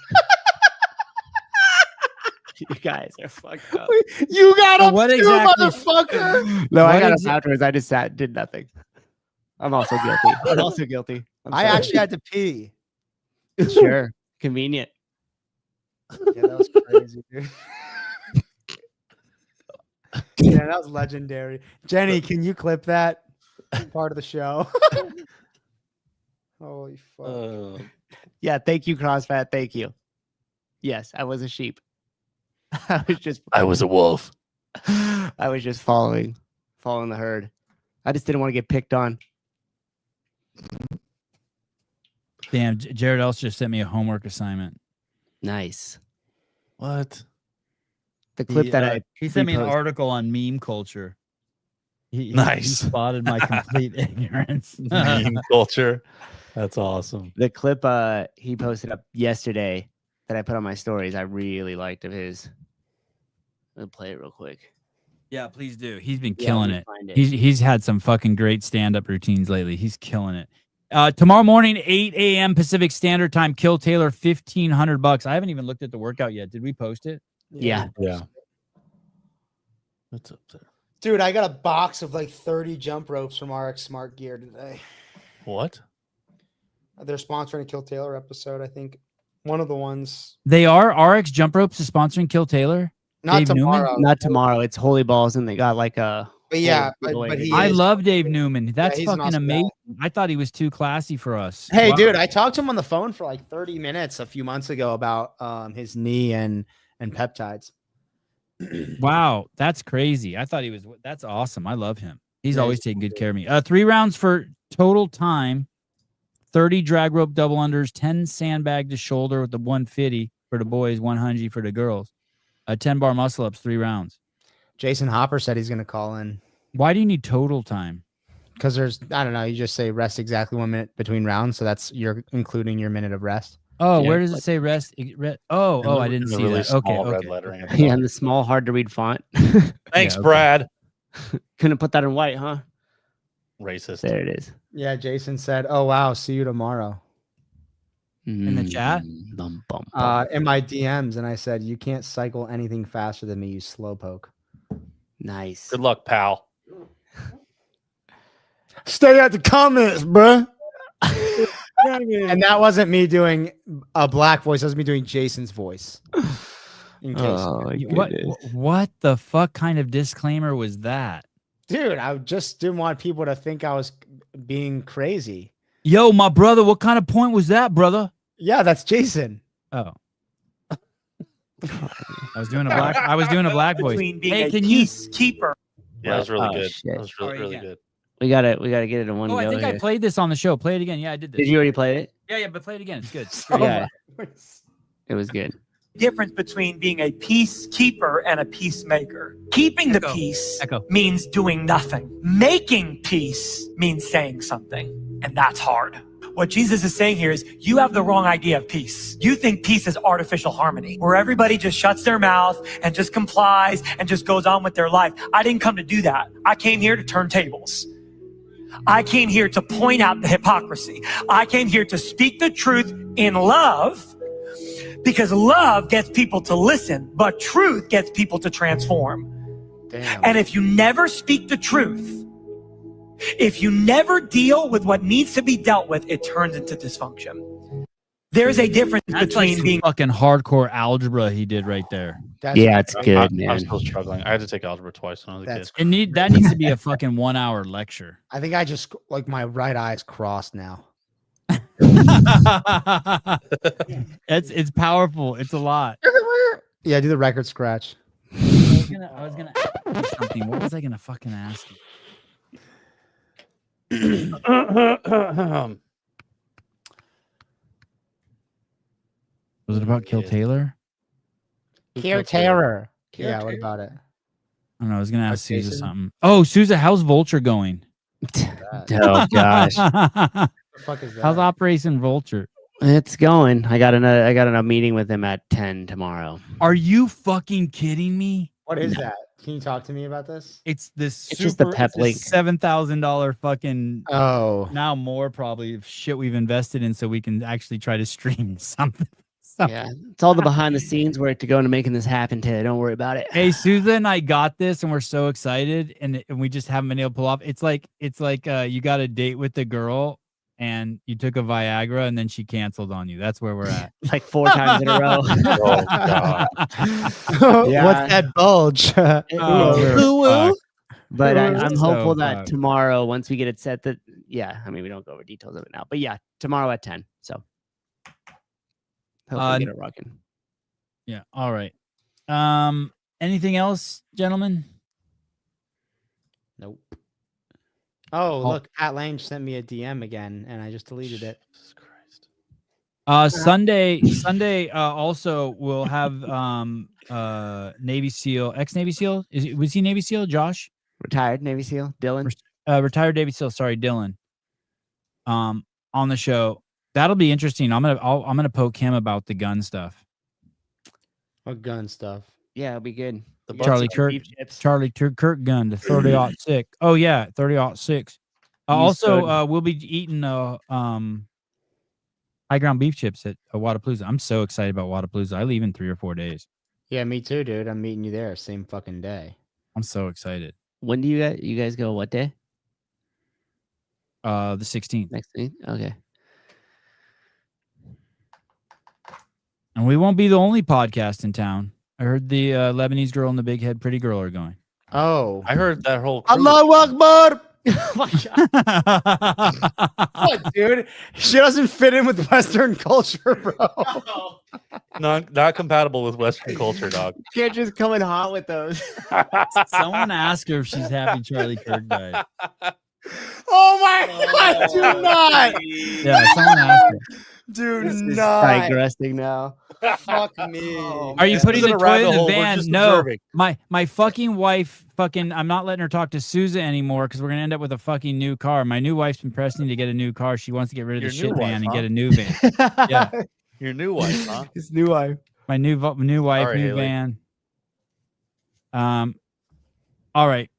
You guys are fucked up. You got up What too, exactly- motherfucker. No, I What got is up afterwards. I just did nothing. I'm also guilty. I actually had to pee. Sure. Convenient. Yeah, that was crazy, dude. Yeah, that was legendary. Jenny, can you clip that part of the show? Holy fuck. Yeah, thank you, CrossFat. Thank you. Yes, I was a sheep. I was a wolf. I was just following the herd. I just didn't want to get picked on. Damn, Jared Ellis just sent me a homework assignment. Nice. What? The clip that he sent me an reposted. article on meme culture. He Nice. spotted my complete ignorance. Meme culture. That's awesome. The clip he posted up yesterday that I put on my stories, I really liked of his. I'll play it real quick. Yeah, please do. He's been Yeah, killing let me it. find it. He's had some fucking great stand-up routines lately. He's killing it. Tomorrow morning, 8 a.m. Pacific Standard Time, Kill Taylor, $1,500. I haven't even looked at the workout yet. Did we post it? Yeah. Yeah. What's up there? Dude, I got a box of like 30 jump ropes from RX Smart Gear today. What? They're sponsoring a Kill Taylor episode, I think. One of the ones. They are. RX Jump Ropes is sponsoring Kill Taylor. Not Dave Newman? tomorrow. Not tomorrow. It's Holy Balls, and they got like a. But yeah, whole but he I is- love Dave Newman. That's he's an fucking awesome guy. amazing. I thought he was too classy for us. Hey, Wow. dude, I talked to him on the phone for like 30 minutes a few months ago about his knee and peptides. Wow, that's crazy. I thought he was. That's awesome. I love him. He's Yeah, always he's taking good care of me. 3 rounds for total time. 30 drag rope double unders. 10 sandbag to shoulder with the 150 for the boys. 100 for the girls. 10 bar muscle ups. 3 rounds. Jason Hopper said he's going to call in. Why do you need total time? Because there's, I don't know, you just say rest exactly 1 minute between rounds. So that's you're including your minute of rest. Oh, Yeah, where does it like- say rest? Oh, I didn't In the see really that. Okay, small red okay. lettering at the Yeah, bottom. and the small, hard to read font. Thanks, Yeah, okay. Brad. Couldn't put that in white, huh? Racist. There it is. Yeah, Jason said, "Oh wow, see you tomorrow." In the chat? Bum, bum, bum. In my DMs, and I said, "You can't cycle anything faster than me, you slowpoke." Nice. Good luck, pal. Stay at the comments, bruh. And that wasn't me doing a black voice. That was me doing Jason's voice. In case. What the fuck kind of disclaimer was that? Dude, I just didn't want people to think I was being crazy. Yo, my brother, what kind of point was that, brother? Yeah, that's Jason. Oh. I was doing a black voice. Hey, can you peacekeeper? Yeah, that was really good. shit. That was really good. We gotta get it in one Oh, go. I think I here. played this on the show. Play it again. Yeah, I did this. Did you already play it? Yeah, but play it again. It's good. Yeah. It was good. Difference between being a peacekeeper and a peacemaker. Keeping the peace means doing nothing. Making peace means saying something, and that's hard. What Jesus is saying here is you have the wrong idea of peace. You think peace is artificial harmony, where everybody just shuts their mouth and just complies and just goes on with their life. I didn't come to do that. I came here to turn tables. I came here to point out the hypocrisy. I came here to speak the truth in love, because love gets people to listen, but truth gets people to transform. Damn. And if you never speak the truth, if you never deal with what needs to be dealt with, it turns into dysfunction. There's a difference between being fucking hardcore algebra he did right there. Yeah, it's good, man. I'm still struggling. I had to take algebra twice when I was a kid. That needs to be a fucking 1 hour lecture. I think I just like my right eye's crossed now. It's powerful. It's a lot. Yeah, do the record scratch. I was gonna ask something. What was I gonna fucking ask you? Was it about Kill Taylor? Kill Taylor. Yeah, what about it? I don't know. I was gonna ask Sousa something. Oh, Sousa, how's Vulture going? Oh gosh. The fuck is that? How's Operation Vulture? It's going. I got a meeting with him at 10 tomorrow. Are you fucking kidding me? What is that? Can you talk to me about this? It's this. It's just the pep link. $7,000 fucking. Oh, now more probably of shit we've invested in, so we can actually try to stream something. Yeah, it's all the behind the scenes work to go into making this happen, Taylor. Don't worry about it. Hey, Susan and I got this, and we're so excited, and we just haven't been able to pull off. It's like you got a date with the girl, and you took a Viagra, and then she canceled on you. That's where we're at. Like 4 times in a row. Oh God. Yeah. What's that bulge? But I'm hopeful that fucked. tomorrow, once we get it set, that I mean, we don't go over details of it now, but yeah, tomorrow at 10. So hopefully get it rocking. Yeah. All right. Anything else, gentlemen? Nope. Oh, look, Pat Lange sent me a DM again, and I just deleted it. Jesus Christ. Sunday also we'll have Navy SEAL, ex-Navy SEAL. Was he Navy SEAL? Josh? Retired Navy SEAL, Dylan. Retired Navy SEAL, sorry, Dylan. On the show. That'll be interesting. I'm gonna poke him about the gun stuff. What gun stuff? Yeah, it'll be good. Charlie Kirk gun, the 30-06. Oh yeah, 30-06. Also, we'll be eating high ground beef chips at Wadapalooza. I'm so excited about Wadapalooza. I leave in 3 or 4 days. Yeah, me too, dude. I'm meeting you there same fucking day. I'm so excited. When do you guys go? What day? The 16th. Next week. Okay. And we won't be the only podcast in town. I heard the Lebanese girl and the big head pretty girl are going. Oh, I heard that whole crew. Allahu Akbar. Oh my God. What, dude? She doesn't fit in with Western culture, bro. Not compatible with Western culture, dog. You can't just come in hot with those. Someone ask her if she's happy Charlie Kirk died. Oh my God, do not. Yeah, someone ask her. Do This is not. digressing now. Fuck me. Are you putting the toy in the We're van? just No. observing. My fucking wife I'm not letting her talk to Sousa anymore because we're gonna end up with a fucking new car. My new wife's been pressing to get a new car. She wants to get rid of Your the new shit wife, van and huh? get a new van. Yeah. Your new wife, huh? His new wife. My new wife, Sorry, new Haley. van. All right.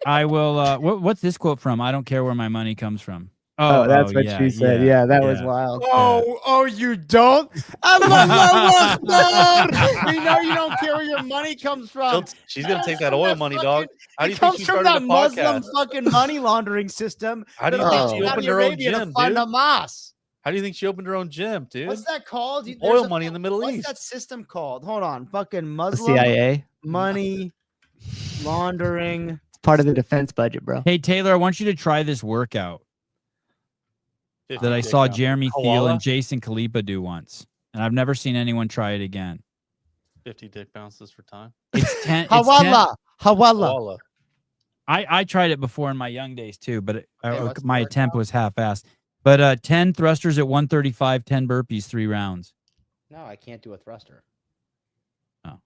I will what's this quote from? I don't care where my money comes from. Oh, that's what she said. Yeah, that was wild. Oh, you don't? Allah Akbar! We know you don't care where your money comes from. She's gonna take that oil money, dog. How do you It think comes she from started that a Muslim podcast? fucking money laundering system. How do you that think allows she Saudi opened her own Arabia to gym, fund dude? Hamas. How do you think she opened her own gym, dude? What's that called? There's Oil a- money in the Middle What's East. that system called? Hold on. Fucking Muslim CIA? money laundering. It's part of the defense budget, bro. Hey Taylor, I want you to try this workout that I saw Jeremy Thiel and Jason Khalipa do once, and I've never seen anyone try it again. 50 dick bounces for time. It's 10. Hawala. I tried it before in my young days too, but what's the my attempt was half-assed. But 10 thrusters at 135, 10 burpees, 3 rounds. No, I can't do a thruster. Oh,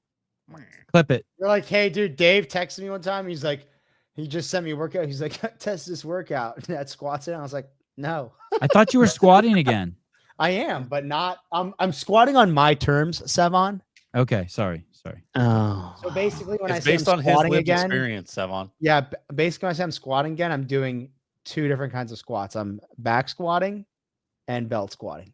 clip it. You're like, hey, dude, Dave texted me one time. He's like, he just sent me a workout. He's like, test this workout. That squats in. I was like, no. I thought you were squatting again. I am, but not. I'm squatting on my terms, Sevon. Okay, sorry. Oh. So basically, when It's I say based I'm on his squatting lived again, experience, Sevon. yeah, basically when I say I'm squatting again, I'm doing 2 different kinds of squats. I'm back squatting and belt squatting.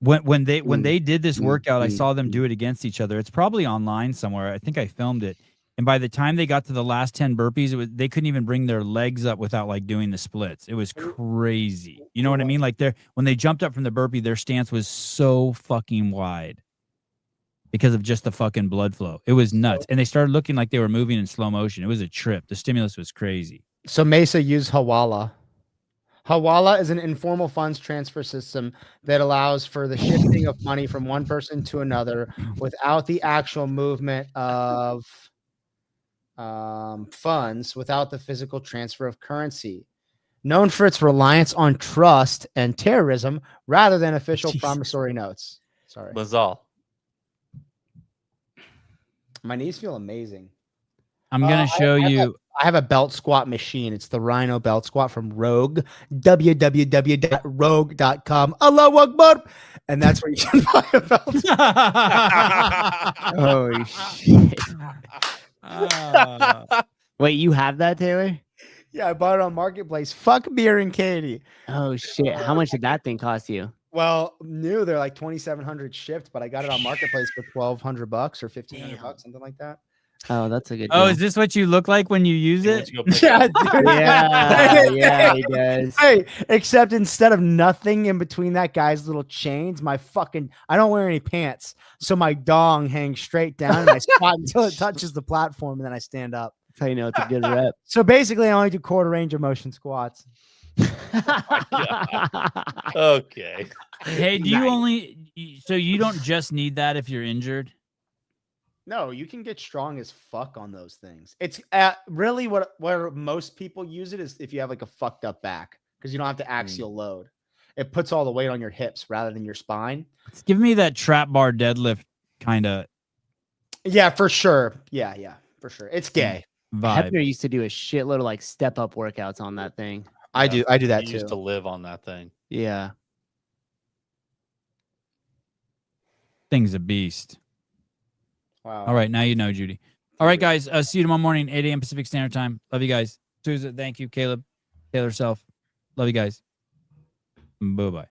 When they did this workout, I saw them do it against each other. It's probably online somewhere. I think I filmed it. And by the time they got to the last 10 burpees, they couldn't even bring their legs up without like doing the splits. It was crazy. You know what I mean? Like when they jumped up from the burpee, their stance was so fucking wide because of just the fucking blood flow. It was nuts. And they started looking like they were moving in slow motion. It was a trip. The stimulus was crazy. So Mesa used Hawala. Hawala is an informal funds transfer system that allows for the shifting of money from one person to another without the actual movement of funds, without the physical transfer of currency. Known for its reliance on trust and terrorism rather than official promissory notes. Sorry. Lazal. My knees feel amazing. I'm going to show you. I have a belt squat machine. It's the Rhino belt squat from Rogue, www.rogue.com. Allahu Akbar. And that's where you can buy a belt. Holy shit. Wait, you have that, Taylor? Yeah, I bought it on Marketplace. Fuck Beer and Katie. Oh, shit. How much did that thing cost you? Well, new, they're like 2,700 shipped, but I got it on Marketplace for $1,200 or $1,500, something like that. Oh, that's a good Oh, deal. is this what you look like when you use it? Yeah, dude. Yeah, he does. Hey, except instead of nothing in between that guy's little chains, I don't wear any pants. So my dong hangs straight down and I squat until it touches the platform and then I stand up. That's how you know it's a good rep. So basically I only do quarter range of motion squats. Okay. Hey, do so you don't just need that if you're injured? No, you can get strong as fuck on those things. It's really where most people use it is if you have like a fucked up back because you don't have to axial load. It puts all the weight on your hips rather than your spine. It's giving me that trap bar deadlift kind of. Yeah, for sure. Yeah, for sure. It's gay. Vibe. Hebner used to do a shitload of like step up workouts on that thing. I do that He too. used to live on that thing. Yeah. Thing's a beast. Wow. All right, now you know, Judy. All right, guys. See you tomorrow morning, 8 a.m. Pacific Standard Time. Love you guys. Susan, thank you. Caleb, Taylor, self. Love you guys. Bye-bye.